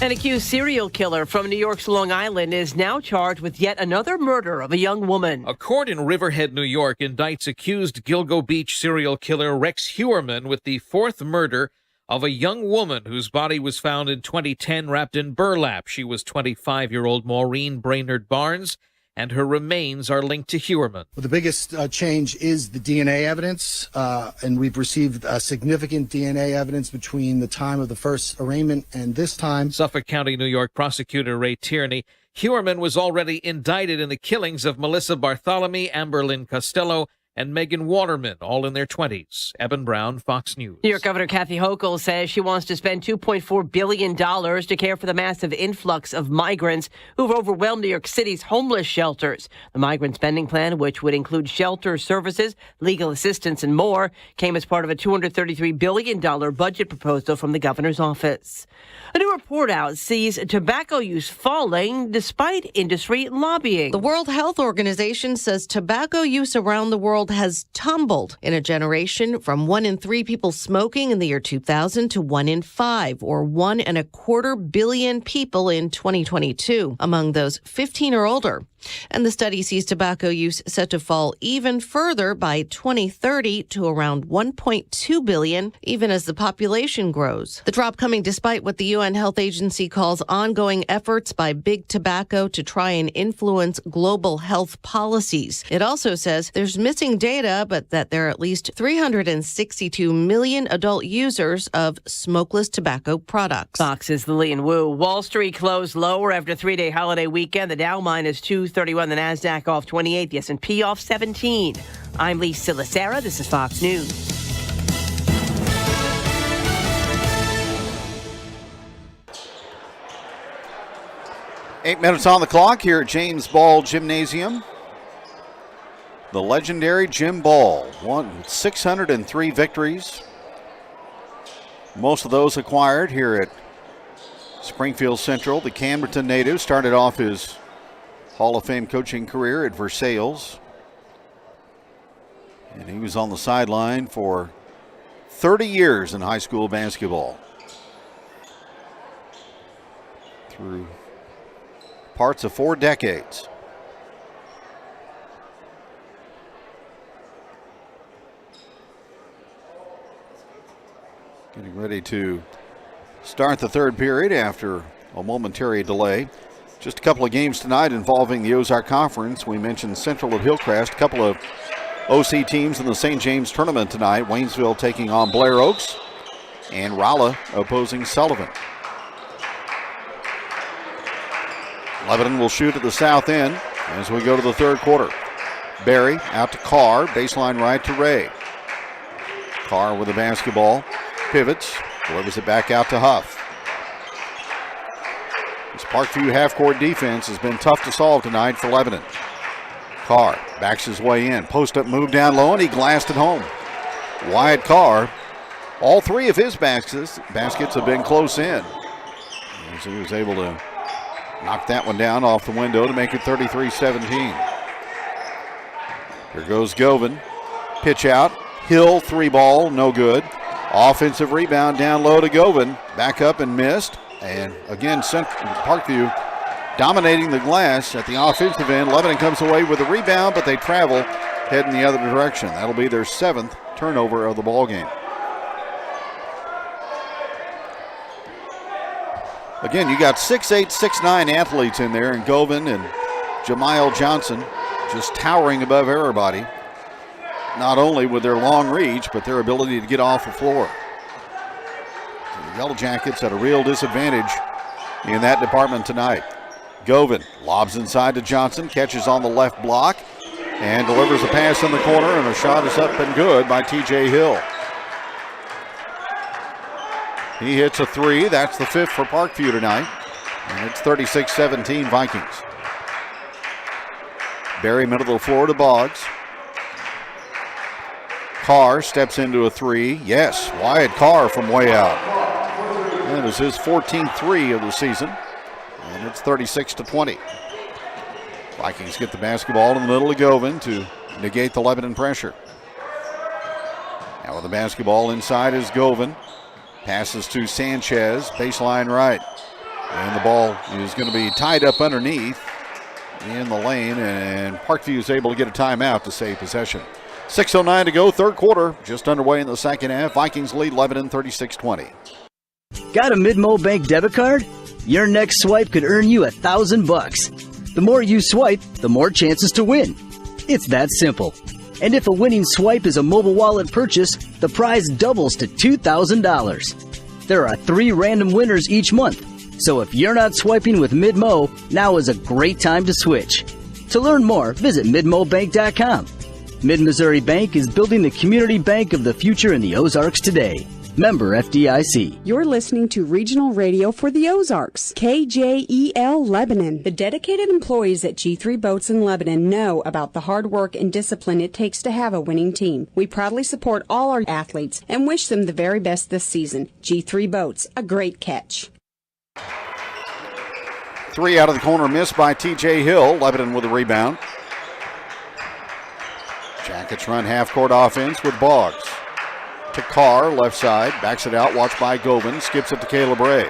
An accused serial killer from New York's Long Island is now charged with yet another murder of a young woman. A court in Riverhead, New York, indicts accused Gilgo Beach serial killer Rex Heuermann with the 4th murder of a young woman whose body was found in 2010 wrapped in burlap. She was 25-year-old Maureen Brainerd Barnes, and her remains are linked to Heuermann. Well, the biggest change is the DNA evidence, and we've received significant DNA evidence between the time of the first arraignment and this time. Suffolk County, New York prosecutor Ray Tierney. Heuermann was already indicted in the killings of Melissa Bartholomew, Amber Lynn Costello, and Megan Waterman, all in their 20s. Eben Brown, Fox News. New York Governor Kathy Hochul says she wants to spend $2.4 billion to care for the massive influx of migrants who've overwhelmed New York City's homeless shelters. The migrant spending plan, which would include shelter services, legal assistance, and more, came as part of a $233 billion budget proposal from the governor's office. A new report out sees tobacco use falling despite industry lobbying. The World Health Organization says tobacco use around the world world has tumbled in a generation from 1 in 3 people smoking in the year 2000 to 1 in 5, or 1.25 billion people in 2022, among those 15 or older. And the study sees tobacco use set to fall even further by 2030 to around 1.2 billion, even as the population grows. The drop coming despite what the UN Health Agency calls ongoing efforts by big tobacco to try and influence global health policies. It also says there's missing data, but that there are at least 362 million adult users of smokeless tobacco products. Fox's Lillian Wu. Wall Street closed lower after a 3-day holiday weekend. The Dow minus 231, the Nasdaq off 28, the S&P off 17. I'm Lisa Lacera. This is Fox News. Eight minutes on the clock here at James Ball Gymnasium. The legendary Jim Ball won 603 victories. Most of those acquired here at Springfield Central. The Camberton native started off his Hall of Fame coaching career at Versailles. And he was on the sideline for 30 years in high school basketball. Through parts of 4 decades. Getting ready to start the third period after a momentary delay. Just a couple of games tonight involving the Ozark Conference. We mentioned Central of Hillcrest, a couple of OC teams in the St. James tournament tonight. Waynesville taking on Blair Oaks and Rolla opposing Sullivan. Lebanon will shoot at the south end as we go to the third quarter. Barry out to Carr, baseline right to Ray. Carr with the basketball, pivots, delivers it back out to Huff. This Parkview half-court defense has been tough to solve tonight for Lebanon. Carr backs his way in, post-up move down low, and he glassed it home. Wyatt Carr, all 3 of his baskets have been close in, as he was able to knock that one down off the window to make it 33-17. Here goes Govan. Pitch out. Hill 3-ball, no good. Offensive rebound down low to Govan. Back up and missed. And again, Parkview dominating the glass at the offensive end. Lebanon comes away with a rebound, but they travel heading the other direction. That'll be their 7th turnover of the ball game. Again, you got 6'8", 6'9" athletes in there, and Govan and Jamiel Johnson just towering above everybody, not only with their long reach, but their ability to get off the floor. The Yellow Jackets at a real disadvantage in that department tonight. Govan lobs inside to Johnson, catches on the left block, and delivers a pass in the corner, and a shot is up and good by TJ Hill. He hits a 3. That's the 5th for Parkview tonight. And it's 36-17 Vikings. Barry middle of the floor to Boggs. Carr steps into a 3. Yes, Wyatt Carr from way out. That is his 14th 3 of the season. And it's 36-20. Vikings get the basketball in the middle of Govan to negate the Lebanon pressure. Now with the basketball inside is Govan. Passes to Sanchez, baseline right. And the ball is going to be tied up underneath in the lane, and Parkview is able to get a timeout to save possession. 6:09 to go, third quarter, just underway in the second half. Vikings lead Lebanon 36-20. Got a Mid-Mo Bank debit card? Your next swipe could earn you $1,000. The more you swipe, the more chances to win. It's that simple. And if a winning swipe is a mobile wallet purchase, the prize doubles to $2,000. There are 3 random winners each month, so if you're not swiping with Mid-Mo, now is a great time to switch. To learn more, visit midmobank.com. Mid-Missouri Bank is building the community bank of the future in the Ozarks today. Member FDIC. You're listening to Regional Radio for the Ozarks, KJEL Lebanon. The dedicated employees at G3 Boats in Lebanon know about the hard work and discipline it takes to have a winning team. We proudly support all our athletes and wish them the very best this season. G3 Boats, a great catch. 3 out of the corner, missed by TJ Hill. Lebanon with a rebound. Jackets run half-court offense with Boggs. To Carr, left side, backs it out, watched by Govan, skips it to Caleb Ray.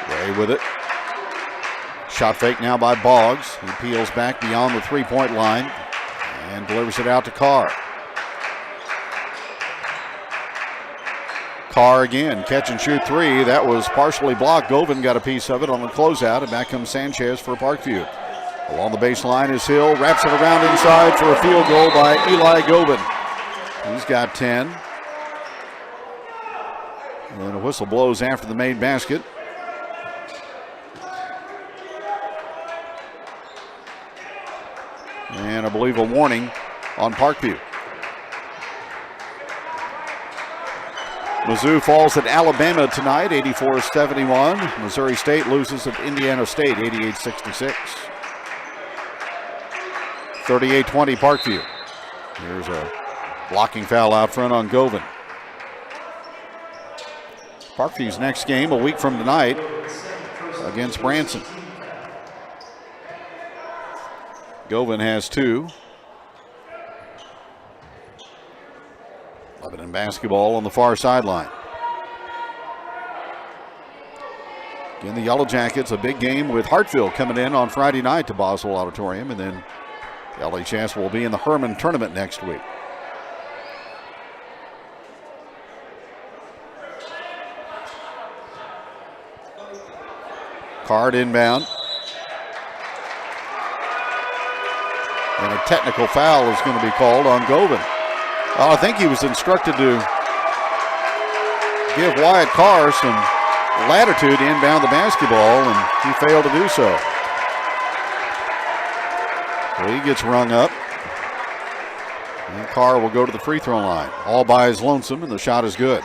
Ray with it. Shot fake now by Boggs. He peels back beyond the three-point line and delivers it out to Carr. Carr again, catch and shoot three. That was partially blocked. Govan got a piece of it on the closeout, and back comes Sanchez for Parkview. Along the baseline is Hill, wraps it around inside for a field goal by Eli Govan. He's got 10. And then a whistle blows after the made basket. And I believe a warning on Parkview. Mizzou falls at Alabama tonight, 84-71. Missouri State loses at Indiana State, 88-66. 38-20 Parkview. Here's a blocking foul out front on Govan. Parkview's next game a week from tonight against Branson. Govan has 2. Lebanon basketball on the far sideline. Again, the Yellow Jackets, a big game with Hartfield coming in on Friday night to Boswell Auditorium, and then LHS will be in the Herman tournament next week. Card inbound. And a technical foul is going to be called on Govan. Well, I think he was instructed to give Wyatt Carr some latitude to inbound the basketball, and he failed to do so. So he gets rung up. And Carr will go to the free throw line. All by his lonesome, and the shot is good.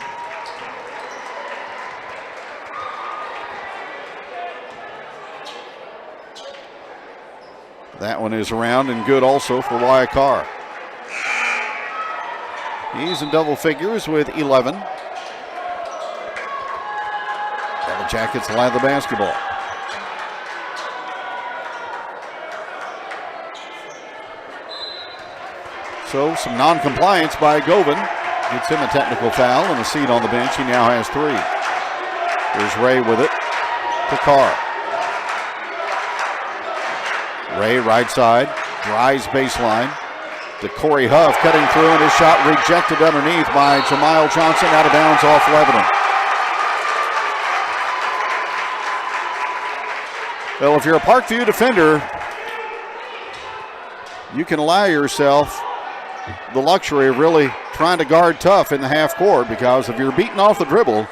That one is around and good also for Wyatt Carr. He's in double figures with 11. The Jackets will have the basketball. So some non-compliance by Govan. Gets him a technical foul and a seat on the bench. He now has 3. There's Ray with it to Carr. Ray right side, drives baseline to Corey Huff, cutting through, and his shot rejected underneath by Jamal Johnson, out of bounds off Lebanon. Well, if you're a Parkview defender, you can allow yourself the luxury of really trying to guard tough in the half court, because if you're beaten off the dribble,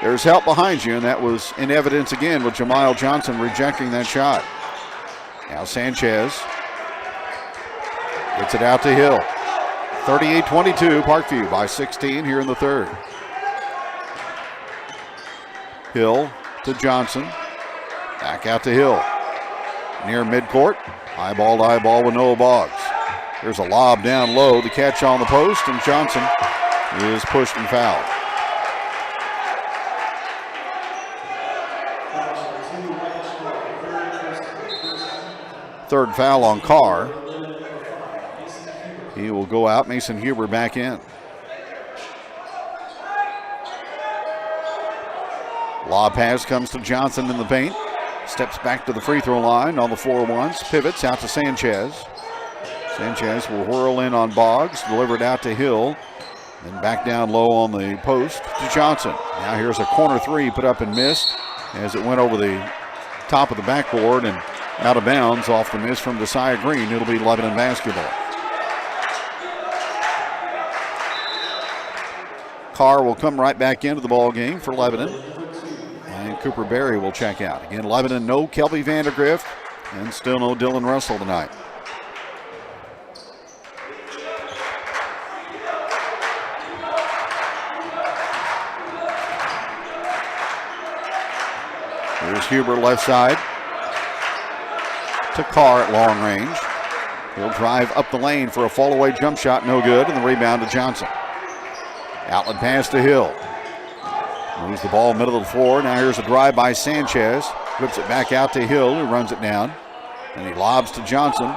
there's help behind you, and that was in evidence again with Jamal Johnson rejecting that shot. Now Sanchez gets it out to Hill. 38-22, Parkview by 16 here in the third. Hill to Johnson. Back out to Hill. Near midcourt. Eyeball to eyeball with Noah Boggs. There's a lob down low. The catch on the post, and Johnson is pushed and fouled. Third foul on Carr. He will go out. Mason Huber back in. Lob pass comes to Johnson in the paint. Steps back to the free throw line on the floor once. Pivots out to Sanchez. Sanchez will whirl in on Boggs. Deliver it out to Hill. Then back down low on the post to Johnson. Now here's a corner three put up and missed as it went over the top of the backboard and out of bounds off the miss from Josiah Green. It'll be Lebanon basketball. Carr will come right back into the ball game for Lebanon. And Cooper Berry will check out. Again, Lebanon, no Kelby Vandergrift, and still no Dylan Russell tonight. Here's Huber left side to Carr at long range. He'll drive up the lane for a fall-away jump shot, no good, and the rebound to Johnson. Outlet pass to Hill. Moves the ball middle of the floor. Now here's a drive by Sanchez. Whips it back out to Hill, who runs it down. And he lobs to Johnson,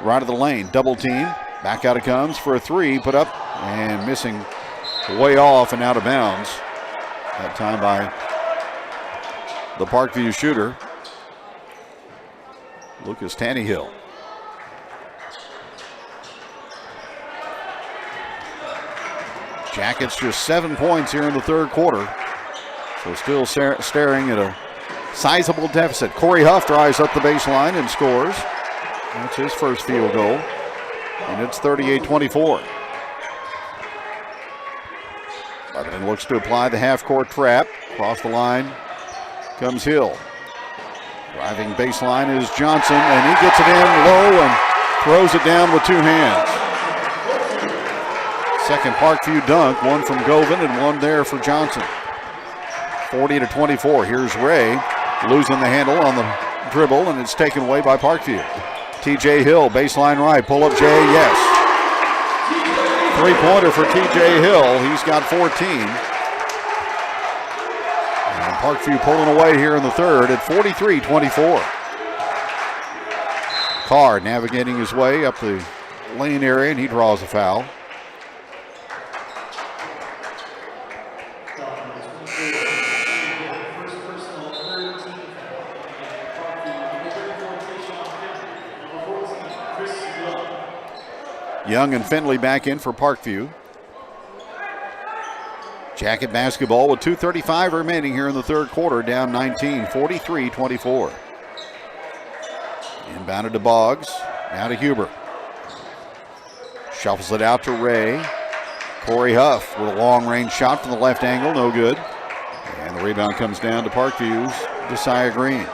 right of the lane. Double team. Back out it comes for a three, put up and missing way off and out of bounds. That time by the Parkview shooter, Lucas Tannehill. Jackets just 7 points here in the third quarter. So still staring at a sizable deficit. Corey Huff drives up the baseline and scores. That's his first field goal. And it's 38-24. Lebanon looks to apply the half-court trap. Across the line comes Hill. Driving baseline is Johnson, and he gets it in low and throws it down with two hands. Second Parkview dunk, one from Govan and one there for Johnson. 40-24. Here's Ray losing the handle on the dribble, and it's taken away by Parkview. TJ Hill, baseline right, pull up J, yes. Three-pointer for TJ Hill. He's got 14. And Parkview pulling away here in the third at 43-24. Carr navigating his way up the lane area, and he draws a foul. Young and Finley back in for Parkview. Jacket basketball with 2:35 remaining here in the third quarter, down 19, 43-24. Inbounded to Boggs, now to Huber. Shuffles it out to Ray. Corey Huff with a long-range shot from the left angle, no good. And the rebound comes down to Parkview's Josiah Green.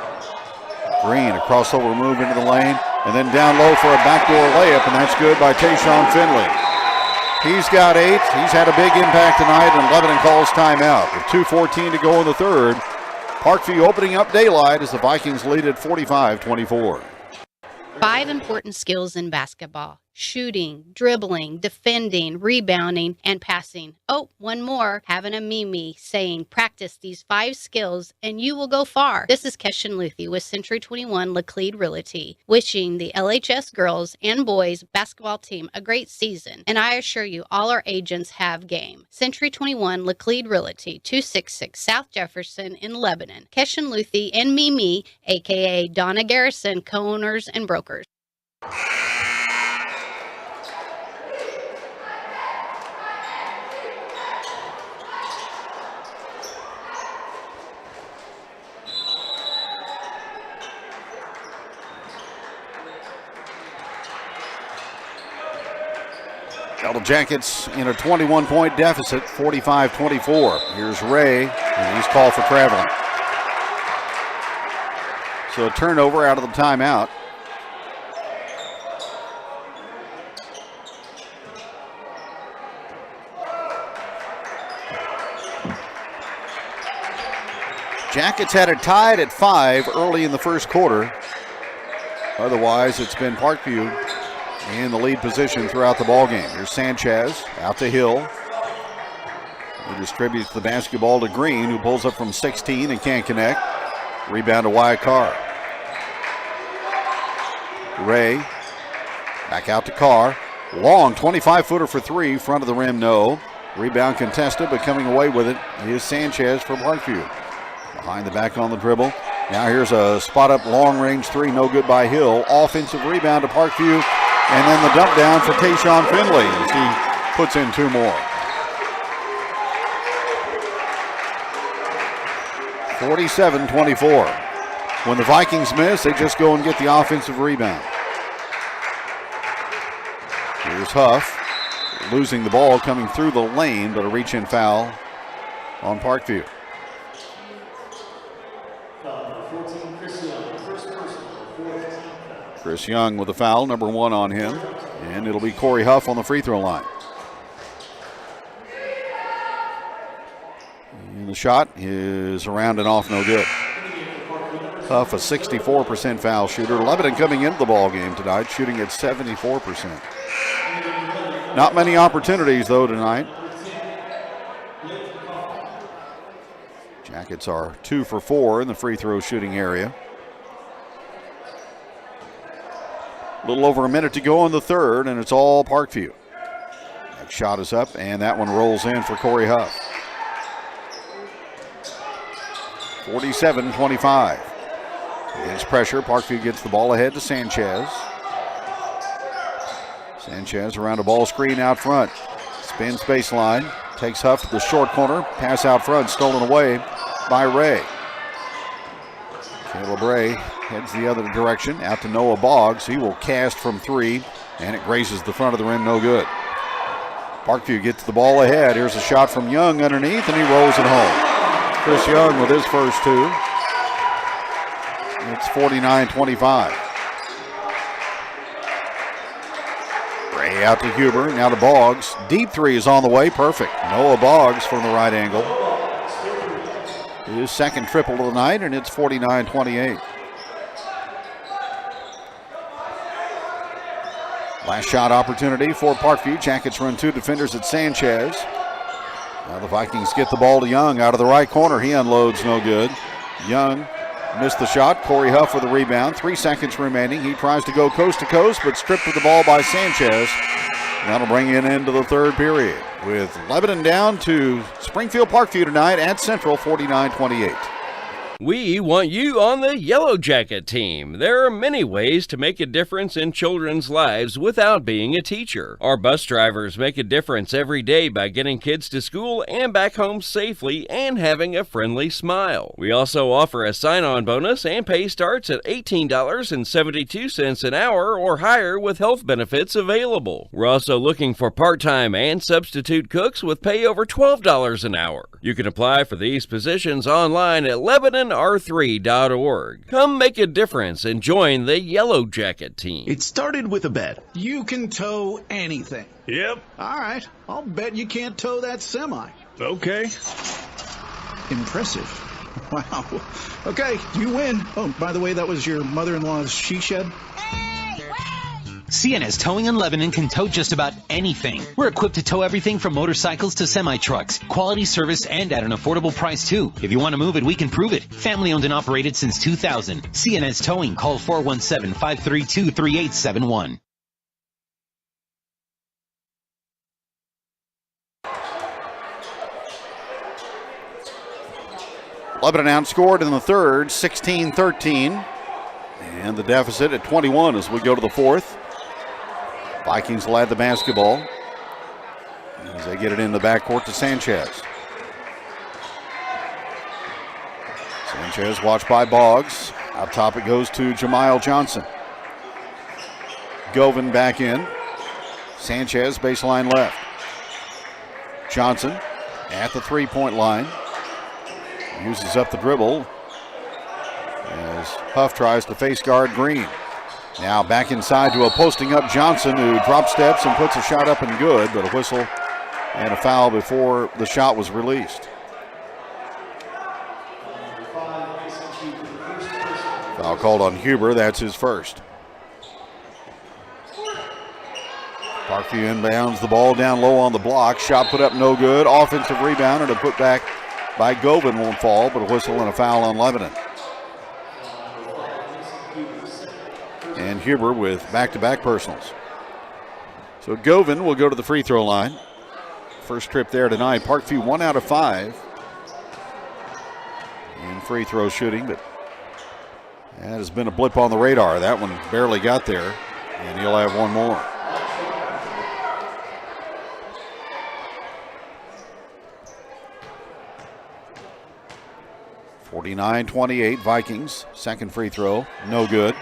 Green, a crossover move into the lane, and then down low for a backdoor layup, and that's good by Tayshawn Finley. He's got 8. He's had a big impact tonight, and Lebanon calls timeout. With 2:14 to go in the third, Parkview opening up daylight as the Vikings lead at 45-24. 5 important skills in basketball: shooting, dribbling, defending, rebounding, and passing. Oh, one more. Having a Mimi saying, practice these 5 skills and you will go far. This is Keshin Luthi with Century 21 Laclede Realty, wishing the LHS girls and boys basketball team a great season. And I assure you, all our agents have game. Century 21 Laclede Realty, 266 South Jefferson in Lebanon. Keshin Luthi and Mimi, a.k.a. Donna Garrison, co-owners and brokers. Yellow Jackets in a 21-point deficit, 45-24. Here's Ray, and he's called for traveling. So a turnover out of the timeout. Jackets had it tied at 5 early in the first quarter. Otherwise, it's been Parkview in the lead position throughout the ballgame. Here's Sanchez out to Hill. He distributes the basketball to Green, who pulls up from 16 and can't connect. Rebound to Wyatt Carr. Ray back out to Carr. Long 25-footer for 3, front of the rim, no. Rebound contested, but coming away with it is Sanchez for Parkview. Behind the back on the dribble. Now here's a spot-up long-range 3, no good by Hill. Offensive rebound to Parkview, and then the dump down for Tayshawn Finley as he puts in 2 more. 47-24. When the Vikings miss, they just go and get the offensive rebound. Here's Huff losing the ball coming through the lane, but a reach-in foul on Parkview. Chris Young with a foul, number 1 on him. And it'll be Corey Huff on the free throw line. And the shot is around and off, no good. Huff, a 64% foul shooter. Lebanon coming into the ball game tonight, shooting at 74%. Not many opportunities, though, tonight. Jackets are 2 for 4 in the free throw shooting area. A little over a minute to go in the third, and it's all Parkview. That shot is up, and that one rolls in for Corey Huff. 47-25. Against pressure, Parkview gets the ball ahead to Sanchez. Sanchez around a ball screen out front. Spins baseline, takes Huff to the short corner. Pass out front, stolen away by Ray. Caleb Ray heads the other direction, out to Noah Boggs. He will cast from three, and it grazes the front of the rim, no good. Parkview gets the ball ahead. Here's a shot from Young underneath, and he rolls it home. Chris Young with his first two. It's 49-25. Ray out to Huber, now to Boggs. Deep three is on the way, perfect. Noah Boggs from the right angle. His second triple of the night, and it's 49-28. Last shot opportunity for Parkview. Jackets run two defenders at Sanchez. Now the Vikings get the ball to Young out of the right corner. He unloads, no good. Young missed the shot. Corey Huff with the rebound. 3 seconds remaining. He tries to go coast to coast, but stripped of the ball by Sanchez. That'll bring it into the third period, with Lebanon down to Springfield Parkview tonight at Central, 49-28. We want you on the Yellow Jacket team. There are many ways to make a difference in children's lives without being a teacher. Our bus drivers make a difference every day by getting kids to school and back home safely and having a friendly smile. We also offer a sign-on bonus, and pay starts at $18.72 an hour or higher with health benefits available. We're also looking for part-time and substitute cooks with pay over $12 an hour. You can apply for these positions online at LebanonR3.org. Come make a difference and join the Yellow Jacket team. It started with a bet. You can tow anything. Yep. All right. I'll bet you can't tow that semi. Okay. Impressive. Wow. Okay, you win. Oh, by the way, that was your mother-in-law's she shed? CNS Towing in Lebanon can tow just about anything. We're equipped to tow everything from motorcycles to semi-trucks. Quality service and at an affordable price, too. If you want to move it, we can prove it. Family owned and operated since 2000. CNS Towing. Call 417-532-3871. Lebanon outscored in the third, 16-13. And the deficit at 21 as we go to the fourth. Vikings led the basketball as they get it in the backcourt to Sanchez. Sanchez watched by Boggs. Out top it goes to Jamiel Johnson. Govan back in. Sanchez baseline left. Johnson at the three-point line. Uses up the dribble as Huff tries to face guard Green. Now back inside to a posting up Johnson, who drop steps and puts a shot up and good, but a whistle and a foul before the shot was released. Foul called on Huber. That's his first. Parkview inbounds the ball down low on the block. Shot put up no good. Offensive rebound and a put back by Govan won't fall, but a whistle and a foul on Lebanon. And Huber with back-to-back personals. So Govan will go to the free throw line. First trip there tonight. Parkview 1 out of 5 in free throw shooting, but that has been a blip on the radar. That one barely got there, and he'll have one more. (49-28) Vikings. Second free throw, no good.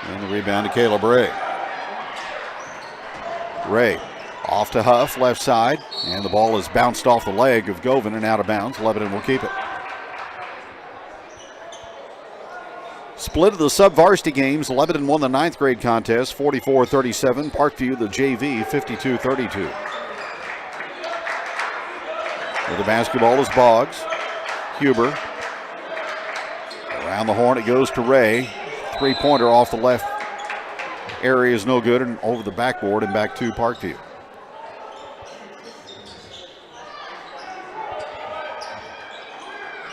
And the rebound to Caleb Ray. Ray off to Huff, left side, and the ball is bounced off the leg of Govan and out of bounds. Lebanon will keep it. Split of the sub-varsity games. Lebanon won the 9th grade contest, 44-37. Parkview, the JV, 52-32. With the basketball is Boggs. Huber. Around the horn it goes to Ray. Three-pointer off the left area is no good, and over the backboard and back to Parkview.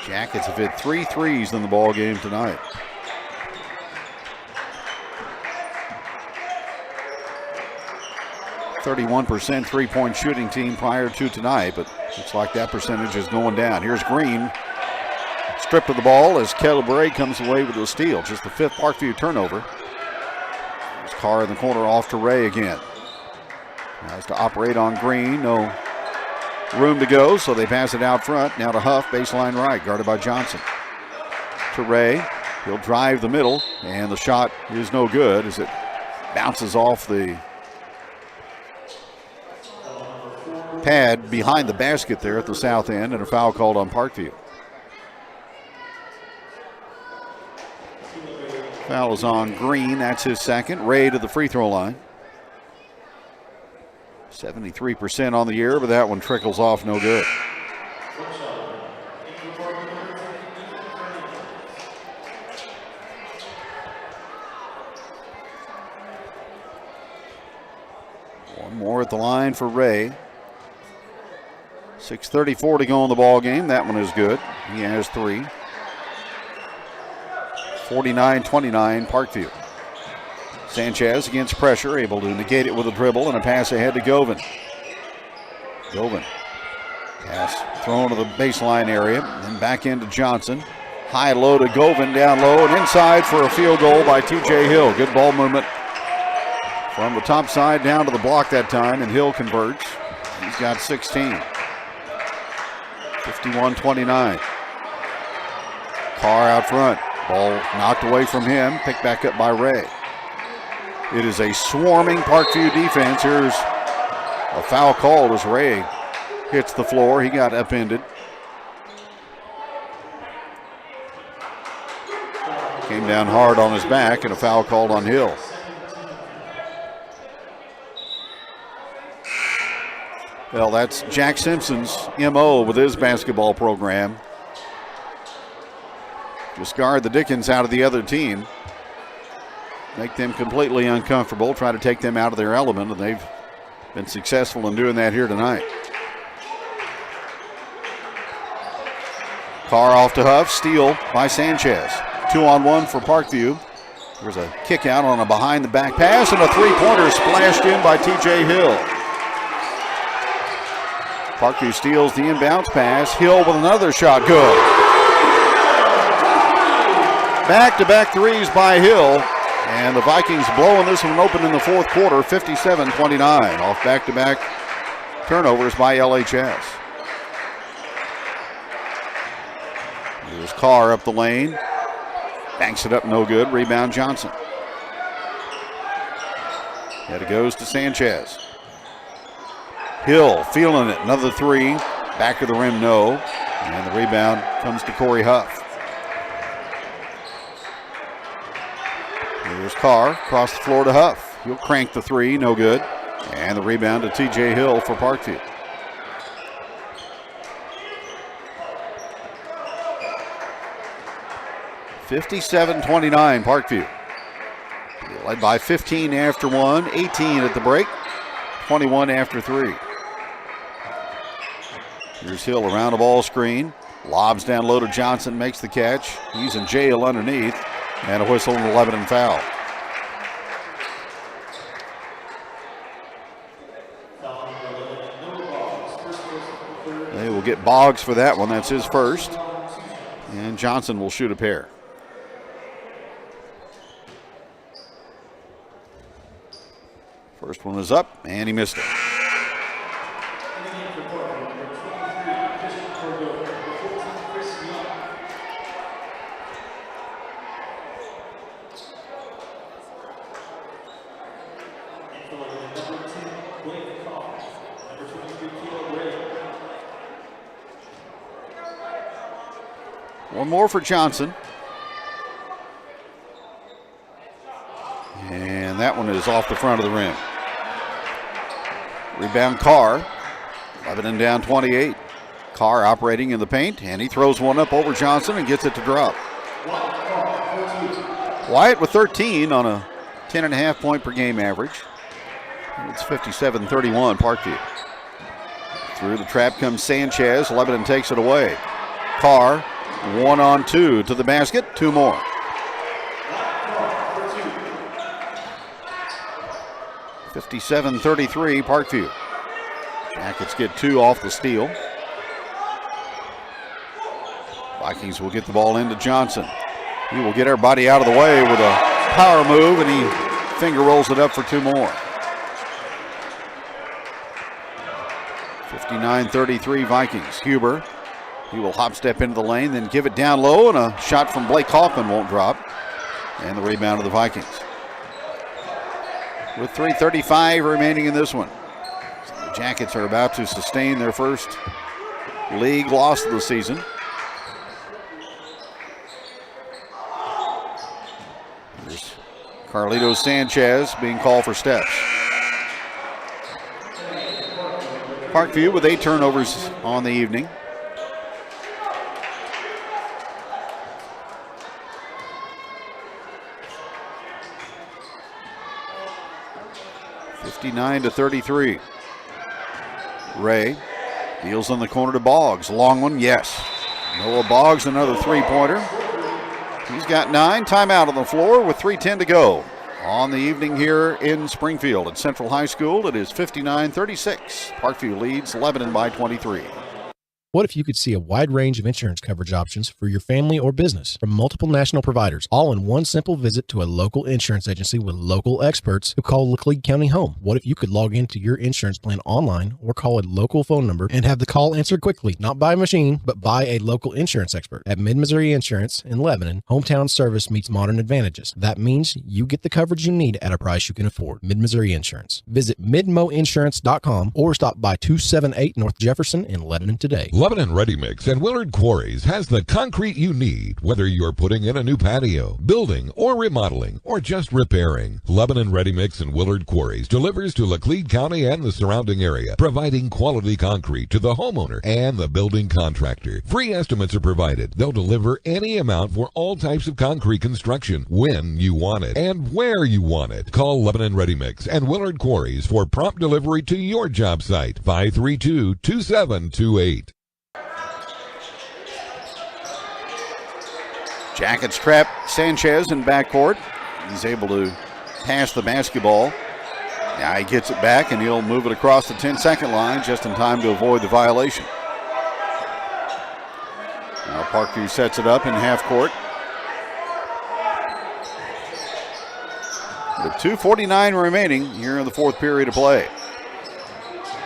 Jackets have hit 3 threes in the ball game tonight. 31% three-point shooting team prior to tonight, but looks like that percentage is going down. Here's Green, stripped of the ball as Caleb Ray comes away with a steal. Just the 5th Parkview turnover. There's Carr in the corner off to Ray again. Has to operate on Green, no room to go, so they pass it out front. Now to Huff, baseline right, guarded by Johnson. To Ray, he'll drive the middle, and the shot is no good as it bounces off the pad behind the basket there at the south end, and a foul called on Parkview. Foul is on Green, that's his second. Ray to the free throw line. 73% on the year, but that one trickles off no good. One more at the line for Ray. 6:34 to go in the ball game. That one is good. He has 3. 49-29 Parkview. Sanchez against pressure, able to negate it with a dribble and a pass ahead to Govan. Govan. Pass thrown to the baseline area, then back into Johnson. High low to Govan, down low and inside for a field goal by TJ Hill. Good ball movement from the top side down to the block that time, and Hill converts. He's got 16. 51-29. Carr out front. Ball knocked away from him, picked back up by Ray. It is a swarming Parkview defense. Here's a foul called as Ray hits the floor. He got upended. Came down hard on his back, and a foul called on Hill. Well, that's Jack Simpson's MO with his basketball program. Just guard the Dickens out of the other team. Make them completely uncomfortable, try to take them out of their element, and they've been successful in doing that here tonight. Carr off to Huff, steal by Sanchez. 2-on-1 for Parkview. There's a kick out on a behind the back pass, and a three-pointer splashed in by TJ Hill. Parkview steals the inbounds pass. Hill with another shot, good. Back-to-back threes by Hill. And the Vikings blowing this one open in the fourth quarter, 57-29, off back-to-back turnovers by LHS. Here's Carr up the lane. Banks it up, no good. Rebound Johnson. And it goes to Sanchez. Hill feeling it, another three. Back of the rim, no. And the rebound comes to Corey Huff. Here's Carr, across the floor to Huff. He'll crank the three, no good. And the rebound to TJ Hill for Parkview. (57-29) Parkview. Led by 15 after 1, 18 at the break, 21 after 3. Here's Hill around the ball screen. Lobs down low to Johnson, makes the catch. He's in jail underneath. And a whistle and a Lebanon foul. They will get Boggs for that one. That's his first. And Johnson will shoot a pair. First one is up, and he missed it. One more for Johnson. And that one is off the front of the rim. Rebound Carr. Lebanon down 28. Carr operating in the paint, and he throws one up over Johnson and gets it to drop. Wyatt with 13 on a 10.5 point per game average. It's 57-31 Parkview. Through the trap comes Sanchez. Lebanon takes it away. Carr. 1-on-2 to the basket, 2 more. 57-33, Parkview. Jackets get 2 off the steal. Vikings will get the ball into Johnson. He will get everybody out of the way with a power move, and he finger rolls it up for 2 more. 59-33 Vikings. Huber, he will hop step into the lane, then give it down low, and a shot from Blake Hoffman won't drop. And the rebound of the Vikings. With 3:35 remaining in this one. So the Jackets are about to sustain their first league loss of the season. Here's Carlito Sanchez being called for steps. Parkview with 8 turnovers on the evening. (59-33). Ray deals in the corner to Boggs. Long one, yes. Noah Boggs, another 3-pointer. He's got 9. Timeout on the floor with 3:10 to go. On the evening here in Springfield at Central High School, it is 59-36. Parkview leads Lebanon by 23. What if you could see a wide range of insurance coverage options for your family or business from multiple national providers, all in one simple visit to a local insurance agency with local experts who call Laclede County home? What if you could log into your insurance plan online or call a local phone number and have the call answered quickly, not by a machine, but by a local insurance expert? At Mid-Missouri Insurance in Lebanon, hometown service meets modern advantages. That means you get the coverage you need at a price you can afford. Mid-Missouri Insurance. Visit midmoinsurance.com or stop by 278 North Jefferson in Lebanon today. Lebanon Ready Mix and Willard Quarries has the concrete you need, whether you're putting in a new patio, building, or remodeling, or just repairing. Lebanon Ready Mix and Willard Quarries delivers to Laclede County and the surrounding area, providing quality concrete to the homeowner and the building contractor. Free estimates are provided. They'll deliver any amount for all types of concrete construction when you want it and where you want it. Call Lebanon Ready Mix and Willard Quarries for prompt delivery to your job site. 532-2728. Jackets trap Sanchez in backcourt. He's able to pass the basketball. Now he gets it back and he'll move it across the 10-second line just in time to avoid the violation. Now Parkview sets it up in half court. With 2:49 remaining here in the 4th period of play.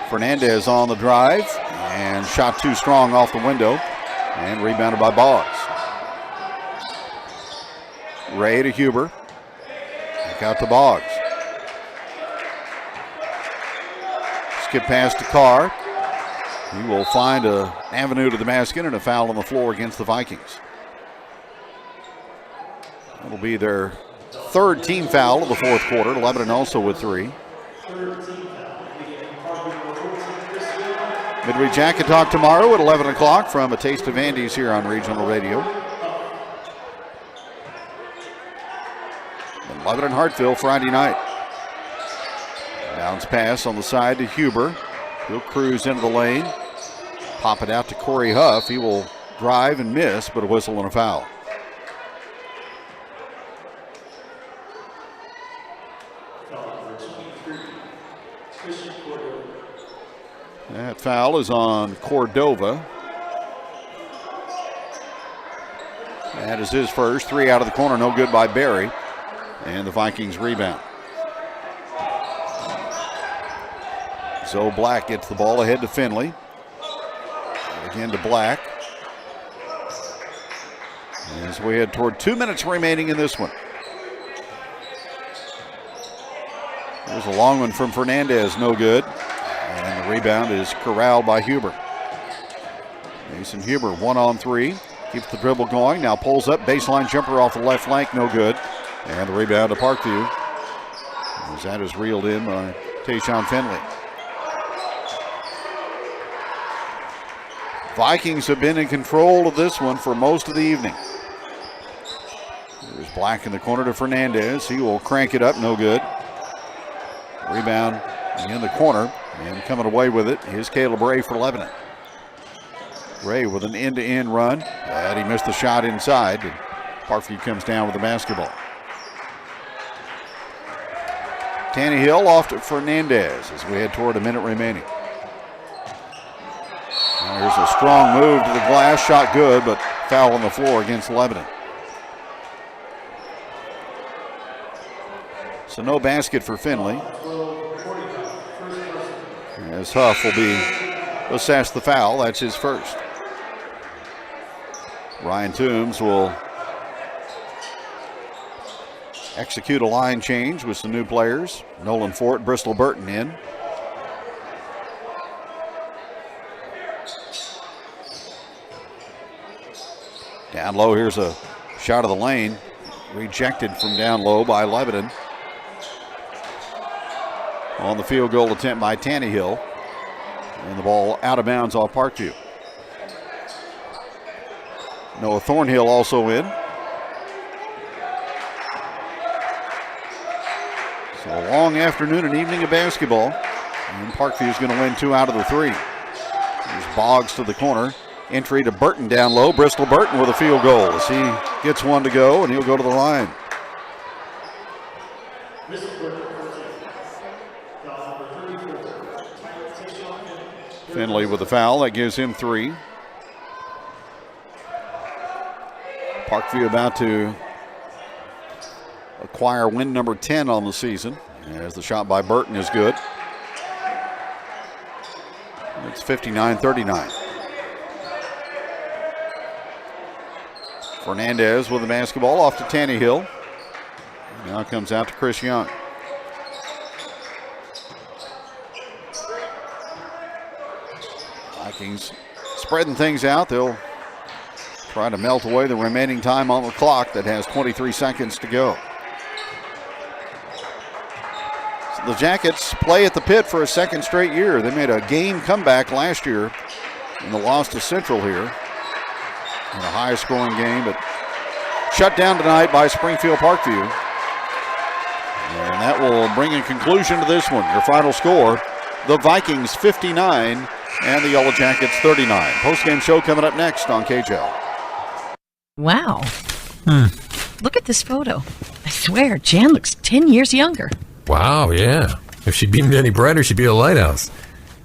Fernandez on the drive and shot too strong off the window and rebounded by Boggs. Ray to Huber. Back out to Boggs. Skip pass to Carr. He will find an avenue to the basket and a foul on the floor against the Vikings. That'll be their 3rd team foul of the 4th quarter. Lebanon also with 3. Midway Jacket Talk tomorrow at 11 o'clock from A Taste of Andy's here on Regional Radio. And Lebanon Hartville Friday night. Bounce pass on the side to Huber. He'll cruise into the lane. Pop it out to Corey Huff. He will drive and miss, but a whistle and a foul. That foul is on Cordova. That is his first. 3 out of the corner, no good by Barry. And the Vikings rebound. So Black gets the ball ahead to Finley. Again to Black. As we head toward 2 minutes remaining in this one. There's a long one from Fernandez, no good. And the rebound is corralled by Huber. Mason Huber, 1-on-3. Keeps the dribble going. Now pulls up. Baseline jumper off the left flank, no good. And the rebound to Parkview. As that is reeled in by Tayshawn Finley. Vikings have been in control of this one for most of the evening. There's Black in the corner to Fernandez. He will crank it up, no good. Rebound in the corner, and coming away with it is Caleb Ray for Lebanon. Ray with an end-to-end run, and he missed the shot inside. And Parkview comes down with the basketball. Tannehill off to Fernandez as we head toward a minute remaining. Now here's a strong move to the glass. Shot good, but foul on the floor against Lebanon. So no basket for Finley. As Huff will be assessed the foul. That's his first. Ryan Toombs will execute a line change with some new players. Nolan Fort, Bristol Burton in. Down low, here's a shot of the lane. Rejected from down low by Lebanon. On the field goal attempt by Tannehill. And the ball out of bounds off Parkview. Noah Thornhill also in. So a long afternoon and evening of basketball. And Parkview is going to win 2 out of the 3. There's Boggs to the corner. Entry to Burton down low. Bristol Burton with a field goal as he gets one to go, and he'll go to the line. Finley with the foul. That gives him 3. Parkview about to acquire win number 10 on the season, as the shot by Burton is good. It's 59-39. Fernandez with the basketball off to Tannehill. Now comes out to Chris Young. Vikings spreading things out. They'll try to melt away the remaining time on the clock that has 23 seconds to go. So the Jackets play at the pit for a second straight year. They made a game comeback last year in the loss to Central here. In a high-scoring game, but shut down tonight by Springfield Parkview. And that will bring a conclusion to this one. Your final score, the Vikings 59 and the Yellow Jackets 39. Post-game show coming up next on KJL. Wow. Look at this photo. I swear, Jan looks 10 years younger. Wow, yeah. If she beamed any brighter, she'd be a lighthouse.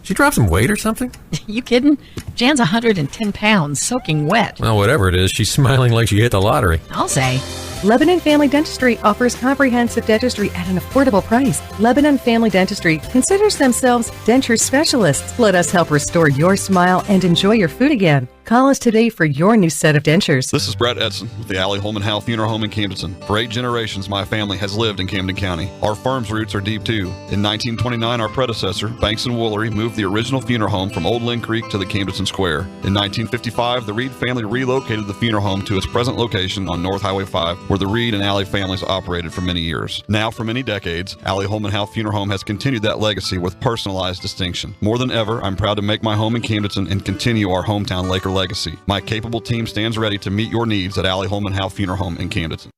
She dropped some weight or something? You kidding? Jan's 110 pounds, soaking wet. Well, whatever it is, she's smiling like she hit the lottery. I'll say. Lebanon Family Dentistry offers comprehensive dentistry at an affordable price. Lebanon Family Dentistry considers themselves denture specialists. Let us help restore your smile and enjoy your food again. Call us today for your new set of dentures. This is Brett Edson with the Allie Holman Howe Funeral Home in Camdenton. For 8 generations, my family has lived in Camden County. Our firm's roots are deep, too. In 1929, our predecessor, Banks & Woolery, moved the original funeral home from Old Lynn Creek to the Camdenton Square. In 1955, the Reed family relocated the funeral home to its present location on North Highway 5, where the Reed and Allie families operated for many years. Now, for many decades, Allie Holman Howe Funeral Home has continued that legacy with personalized distinction. More than ever, I'm proud to make my home in Camdenton and continue our hometown Laker legacy. My capable team stands ready to meet your needs at Allie Holman Howe Funeral Home in Camdenton.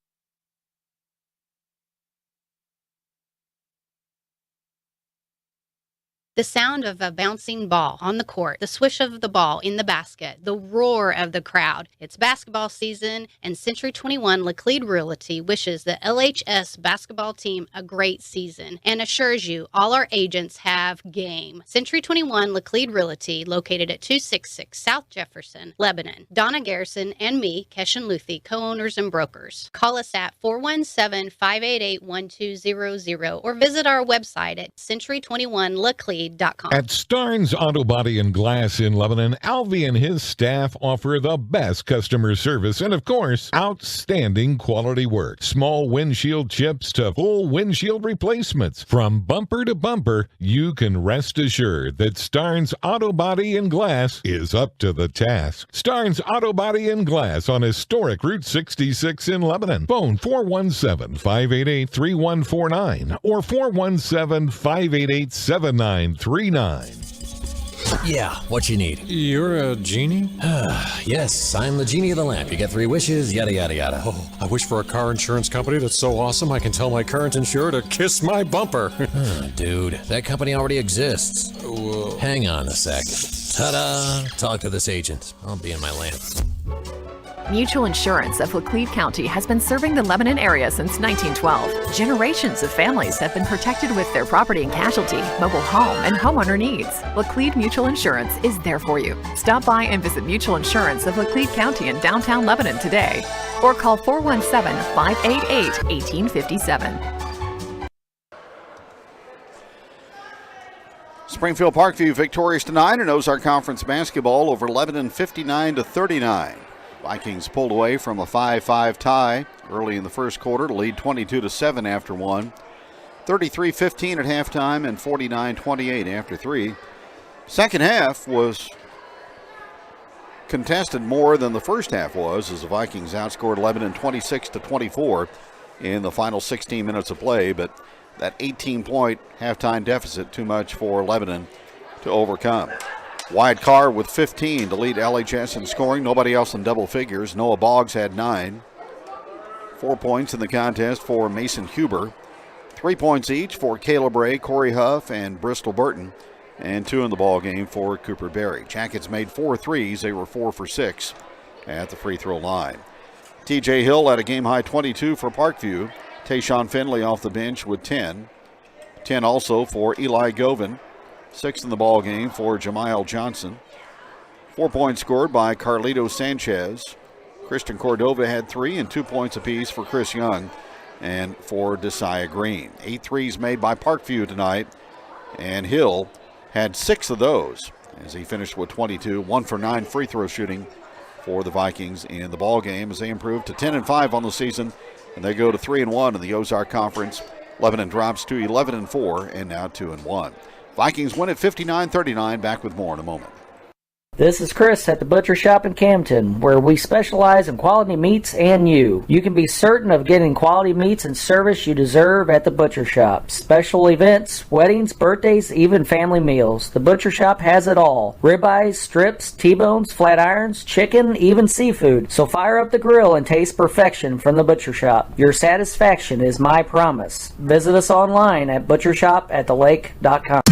The sound of a bouncing ball on the court, the swish of the ball in the basket, the roar of the crowd. It's basketball season, and Century 21 Laclede Realty wishes the LHS basketball team a great season and assures you all our agents have game. Century 21 Laclede Realty, located at 266 South Jefferson, Lebanon. Donna Garrison and me, Keshan Luthi, co-owners and brokers. Call us at 417-588-1200 or visit our website at century21laclede.com. At Starnes Auto Body and Glass in Lebanon, Alvy and his staff offer the best customer service and, of course, outstanding quality work. Small windshield chips to full windshield replacements. From bumper to bumper, you can rest assured that Starnes Auto Body and Glass is up to the task. Starnes Auto Body and Glass on historic Route 66 in Lebanon. Phone 417-588-3149 or 417-588-7939. Yeah, what you need? You're a genie? Yes, I'm the genie of the lamp. You get 3 wishes, yada, yada, yada. Oh, I wish for a car insurance company that's so awesome I can tell my current insurer to kiss my bumper. Dude, that company already exists. Whoa. Hang on a sec. Ta-da! Talk to this agent. I'll be in my lamp. Mutual Insurance of Laclede County has been serving the Lebanon area since 1912. Generations of families have been protected with their property and casualty, mobile home, and homeowner needs. Laclede Mutual Insurance is there for you. Stop by and visit Mutual Insurance of Laclede County in downtown Lebanon today, or call 417-588-1857. Springfield-Parkview victorious tonight in Ozark Conference basketball over Lebanon 59-39. Vikings pulled away from a 5-5 tie early in the first quarter to lead 22-7 after one. 33-15 at halftime and 49-28 after three. Second half was contested more than the first half was as the Vikings outscored Lebanon 26-24 in the final 16 minutes of play, but that 18-point halftime deficit too much for Lebanon to overcome. Wyatt Carr with 15 to lead LHS in scoring. Nobody else in double figures. Noah Boggs had 9. 4 points in the contest for Mason Huber. 3 points each for Caleb Ray, Corey Huff, and Bristol Burton. And 2 in the ball game for Cooper Berry. Jackets made 4 threes. They were 4 for 6 at the free throw line. TJ Hill had a game-high 22 for Parkview. Tayshawn Finley off the bench with 10. 10 also for Eli Govan. 6 in the ball game for Jamiel Johnson. 4 points scored by Carlito Sanchez. Christian Cordova had 3 and 2 points apiece for Chris Young and for Desai Green. 8 threes made by Parkview tonight, and Hill had 6 of those as he finished with 22. 1 for 9 free throw shooting for the Vikings in the ball game as they improved to 10-5 on the season. And they go to 3-1 in the Ozark Conference. Lebanon drops to 11-4 and now 2-1. Vikings win at 59-39. Back with more in a moment. This is Chris at the Butcher Shop in Camden, where we specialize in quality meats and you. You can be certain of getting quality meats and service you deserve at the Butcher Shop. Special events, weddings, birthdays, even family meals. The Butcher Shop has it all. Ribeyes, strips, T-bones, flat irons, chicken, even seafood. So fire up the grill and taste perfection from the Butcher Shop. Your satisfaction is my promise. Visit us online at butchershopathelake.com.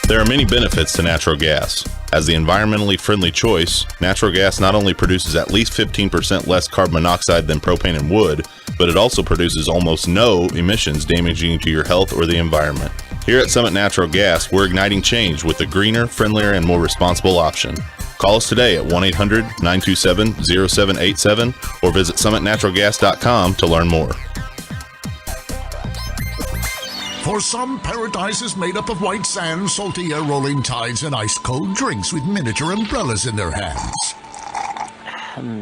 There are many benefits to natural gas. As the environmentally friendly choice, natural gas not only produces at least 15% less carbon monoxide than propane and wood, but it also produces almost no emissions damaging to your health or the environment. Here at Summit Natural Gas, we're igniting change with a greener, friendlier, and more responsible option. Call us today at 1-800-927-0787 or visit summitnaturalgas.com to learn more. For some, paradise is made up of white sand, salty air, rolling tides, and ice-cold drinks with miniature umbrellas in their hands.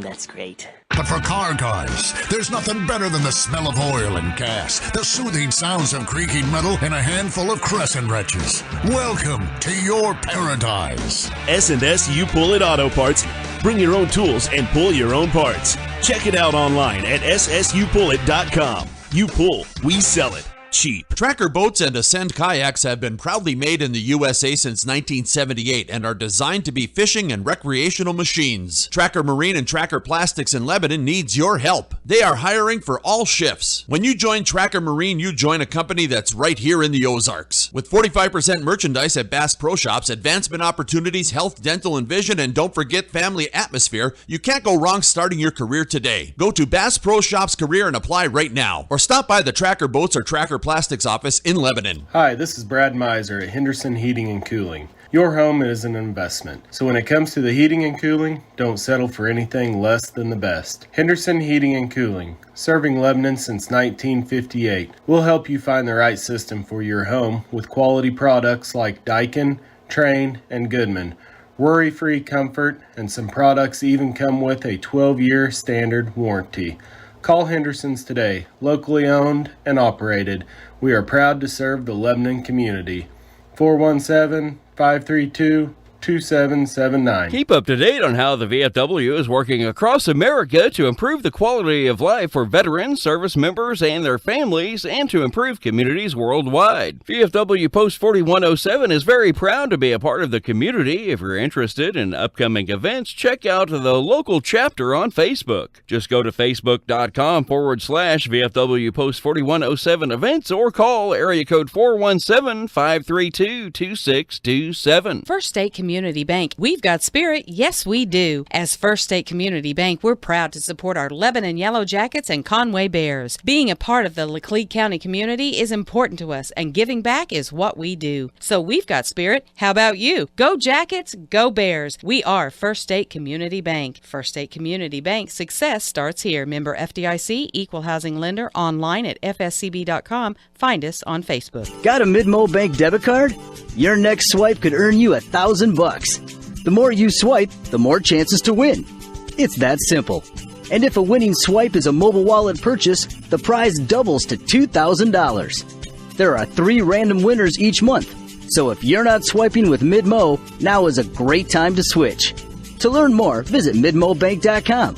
That's great. But for car guys, there's nothing better than the smell of oil and gas, the soothing sounds of creaking metal, and a handful of crescent wrenches. Welcome to your paradise. S&S You Pull It Auto Parts. Bring your own tools and pull your own parts. Check it out online at ssupullit.com. You pull, we sell it. Cheap. Tracker boats and Ascend kayaks have been proudly made in the USA since 1978 and are designed to be fishing and recreational machines. Tracker Marine and Tracker Plastics in Lebanon needs your help. They are hiring for all shifts. When you join Tracker Marine, you join a company that's right here in the Ozarks. With 45% merchandise at Bass Pro Shops, advancement opportunities, health, dental, and vision, and don't forget family atmosphere, you can't go wrong starting your career today. Go to Bass Pro Shops Career and apply right now, or stop by the Tracker Boats or Tracker Plastics office in Lebanon. Hi, this is Brad Miser at Henderson Heating and Cooling. Your home is an investment, so when it comes to the heating and cooling, don't settle for anything less than the best. Henderson Heating and Cooling, serving Lebanon since 1958. We'll help you find the right system for your home with quality products like Daikin, Train, and Goodman. Worry-free comfort, and some products even come with a 12-year standard warranty. Call Henderson's today, locally owned and operated. We are proud to serve the Lebanon community. 417-532-2779. Keep up to date on how the VFW is working across America to improve the quality of life for veterans, service members, and their families, and to improve communities worldwide. VFW Post 4107 is very proud to be a part of the community. If you're interested in upcoming events, check out the local chapter on Facebook. Just go to facebook.com/VFW Post 4107 events or call area code 417-532-2627. First State Community Community Bank. We've got spirit, yes we do. As First State Community Bank, we're proud to support our Lebanon Yellow Jackets and Conway Bears. Being a part of the Laclede County community is important to us, and giving back is what we do. So we've got spirit. How about you? Go Jackets, go Bears. We are First State Community Bank. First State Community Bank, success starts here. Member FDIC, equal housing lender, online at fscb.com. Find us on Facebook. Got a Mid-Mo Bank debit card? Your next swipe could earn you $1,000. The more you swipe, the more chances to win. It's that simple. And if a winning swipe is a mobile wallet purchase, the prize doubles to $2,000. There are 3 random winners each month. So if you're not swiping with Mid-Mo, now is a great time to switch. To learn more, visit midmobank.com.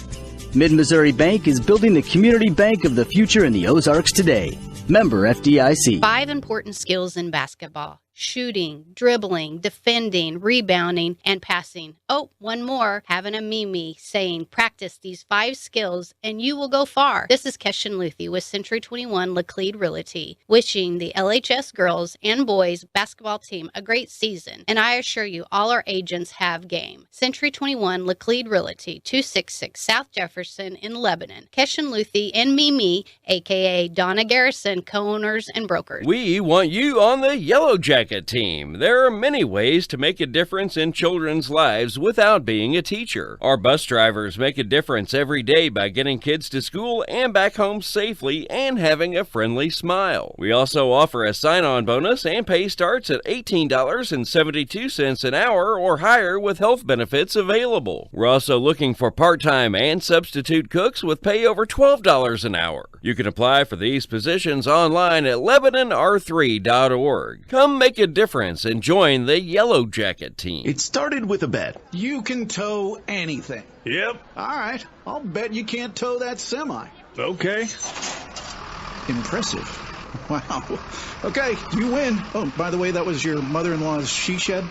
Mid-Missouri Bank is building the community bank of the future in the Ozarks today. Member FDIC. 5 important skills in basketball: shooting, dribbling, defending, rebounding, and passing. Oh, one more, having a Mimi saying practice these 5 skills and you will go far. This is Keshin Luthi with Century 21 Laclede Realty, wishing the LHS girls and boys basketball team a great season. And I assure you, all our agents have game. Century 21 Laclede Realty, 266 South Jefferson in Lebanon. Keshin Luthi and Mimi, aka Donna Garrison, co-owners and brokers. We want you on the Yellow Jacket team. There are many ways to make a difference in children's lives without being a teacher. Our bus drivers make a difference every day by getting kids to school and back home safely and having a friendly smile. We also offer a sign-on bonus, and pay starts at $18.72 an hour or higher with health benefits available. We're also looking for part-time and substitute cooks with pay over $12 an hour. You can apply for these positions online at LebanonR3.org. Come make a difference and join the Yellow Jacket team. It started with a bet. You can tow anything. Yep. All right. I'll bet you can't tow that semi. Okay. Impressive. Wow. Okay, you win. Oh, by the way, that was your mother-in-law's she shed?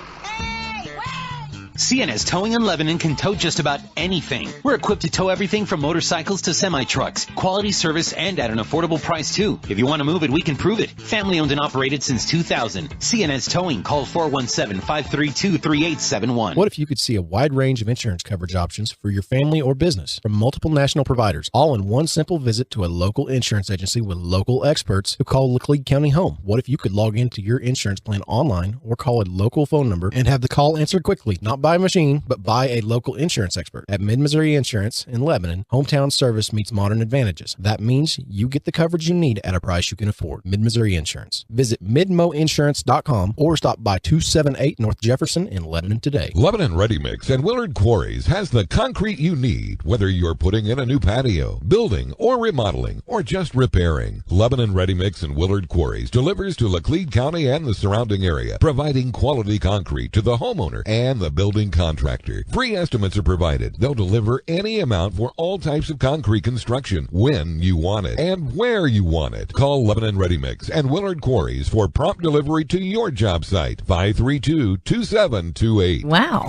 CNS Towing in Lebanon can tow just about anything. We're equipped to tow everything from motorcycles to semi-trucks. Quality service and at an affordable price, too. If you want to move it, we can prove it. Family owned and operated since 2000. CNS Towing. Call 417-532-3871. What if you could see a wide range of insurance coverage options for your family or business from multiple national providers, all in one simple visit to a local insurance agency with local experts who call Laclede County home? What if you could log into your insurance plan online or call a local phone number and have the call answered quickly, not by a machine, but by a local insurance expert? At Mid-Missouri Insurance in Lebanon, hometown service meets modern advantages. That means you get the coverage you need at a price you can afford. Mid-Missouri Insurance. Visit midmoinsurance.com or stop by 278 North Jefferson in Lebanon today. Lebanon Ready Mix and Willard Quarries has the concrete you need, whether you're putting in a new patio, building, or remodeling, or just repairing. Lebanon Ready Mix and Willard Quarries delivers to Laclede County and the surrounding area, providing quality concrete to the homeowner and the building contractor. Free estimates are provided. They'll deliver any amount for all types of concrete construction when you want it and where you want it. Call Lebanon Ready Mix and Willard Quarries for prompt delivery to your job site. 532-2728. Wow.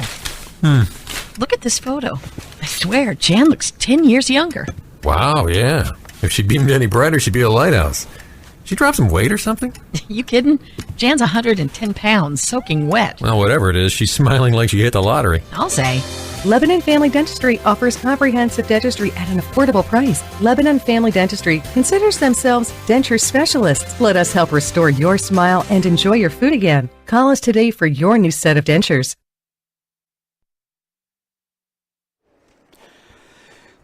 Look at this photo. I swear, Jan looks 10 years younger. Wow, yeah. If she beamed any brighter, she'd be a lighthouse. She dropped some weight or something? You kidding? Jan's 110 pounds, soaking wet. Well, whatever it is, she's smiling like she hit the lottery. I'll say. Lebanon Family Dentistry offers comprehensive dentistry at an affordable price. Lebanon Family Dentistry considers themselves denture specialists. Let us help restore your smile and enjoy your food again. Call us today for your new set of dentures.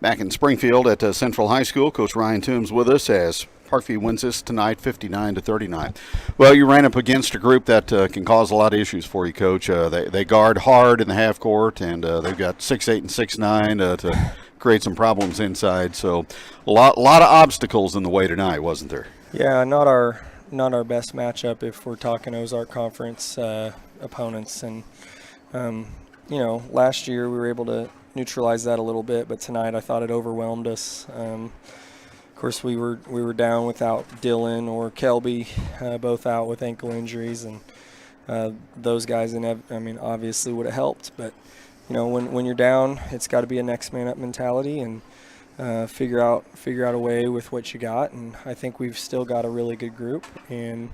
Back in Springfield at Central High School, Coach Ryan Toombs with us as Parkview wins this tonight, 59-39. Well, you ran up against a group that can cause a lot of issues for you, Coach. They guard hard in the half court, and they've got 6'8" and 6'9" to create some problems inside. So a lot of obstacles in the way tonight, wasn't there? Yeah, not our best matchup if we're talking Ozark Conference opponents. And last year we were able to neutralize that a little bit, but tonight I thought it overwhelmed us. Of course, we were down without Dylan or Kelby, both out with ankle injuries, and those guys, obviously would have helped. But when you're down, it's got to be a next man up mentality and figure out a way with what you got. And I think we've still got a really good group. And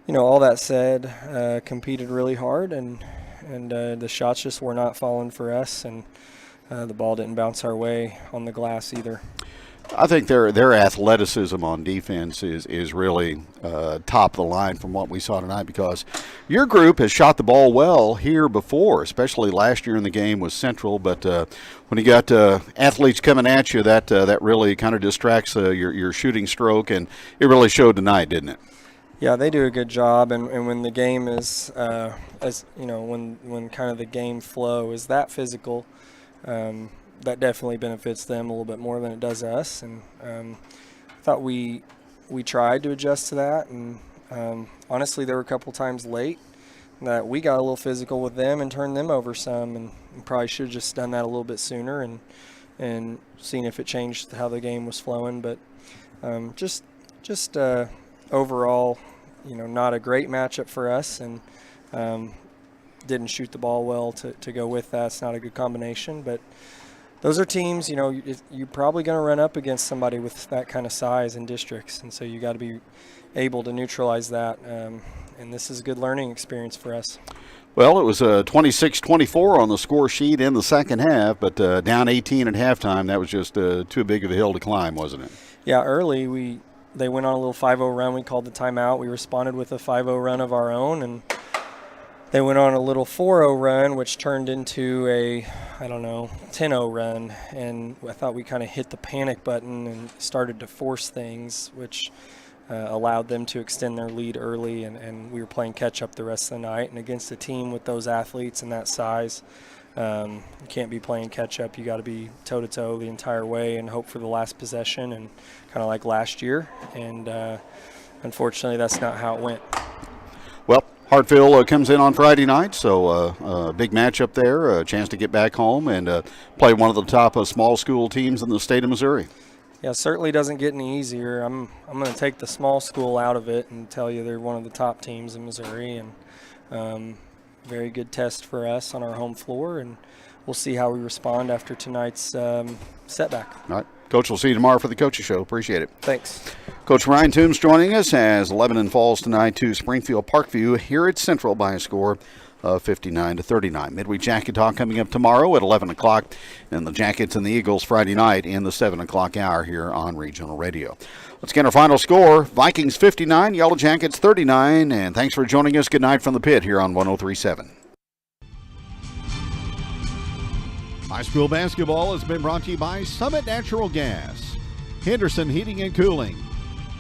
all that said, competed really hard, and and the shots just were not falling for us, and the ball didn't bounce our way on the glass either. I think their athleticism on defense is really top of the line from what we saw tonight, because your group has shot the ball well here before, especially last year in the game with Central. But when you got athletes coming at you, that really kind of distracts your shooting stroke, and it really showed tonight, didn't it? Yeah, they do a good job, and when the game is, as you know, when kind of the game flow is that physical. That definitely benefits them a little bit more than it does us, and I thought we tried to adjust to that, and honestly there were a couple times late that we got a little physical with them and turned them over some, and probably should have just done that a little bit sooner and seen if it changed how the game was flowing. But just overall, not a great matchup for us, and didn't shoot the ball well to go with that. It's not a good combination, but those are teams, you're probably going to run up against somebody with that kind of size in districts, and so you got to be able to neutralize that, and this is a good learning experience for us. Well, it was 26-24 on the score sheet in the second half, but down 18 at halftime. That was just too big of a hill to climb, wasn't it? Yeah, early they went on a little 5-0 run. We called the timeout. We responded with a 5-0 run of our own, and they went on a little 4-0 run, which turned into a, 10-0 run. And I thought we kind of hit the panic button and started to force things, which allowed them to extend their lead early. And we were playing catch-up the rest of the night. And against a team with those athletes and that size, you can't be playing catch-up. You got to be toe-to-toe the entire way and hope for the last possession, and kind of like last year. And unfortunately, that's not how it went. Well, Hartville comes in on Friday night, so a big matchup there, a chance to get back home and play one of the top small school teams in the state of Missouri. Yeah, it certainly doesn't get any easier. I'm going to take the small school out of it and tell you they're one of the top teams in Missouri, and very good test for us on our home floor, and we'll see how we respond after tonight's setback. All right. Coach, we'll see you tomorrow for the Coaches Show. Appreciate it. Thanks. Coach Ryan Toombs joining us as Lebanon falls tonight to Springfield-Parkview here at Central by a score of 59-39. Midweek Jacket Talk coming up tomorrow at 11 o'clock, and the Jackets and the Eagles Friday night in the 7 o'clock hour here on Regional Radio. Let's get our final score. Vikings 59, Yellow Jackets 39, and thanks for joining us. Good night from the pit here on 103.7. High school basketball has been brought to you by Summit Natural Gas, Henderson Heating and Cooling,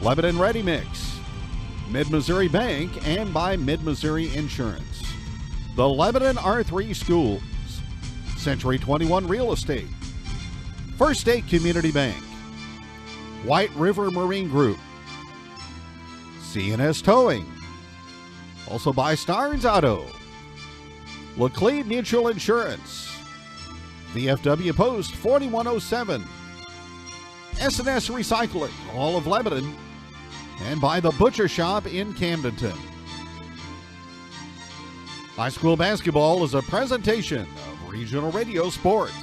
Lebanon Ready Mix, Mid-Missouri Bank, and by Mid-Missouri Insurance. The Lebanon R3 Schools, Century 21 Real Estate, First State Community Bank, White River Marine Group, CNS Towing, also by Starnes Auto, Laclede Mutual Insurance, VFW Post 4107, S&S Recycling, all of Lebanon, and by the Butcher Shop in Camdenton. High school basketball is a presentation of Regional Radio Sports.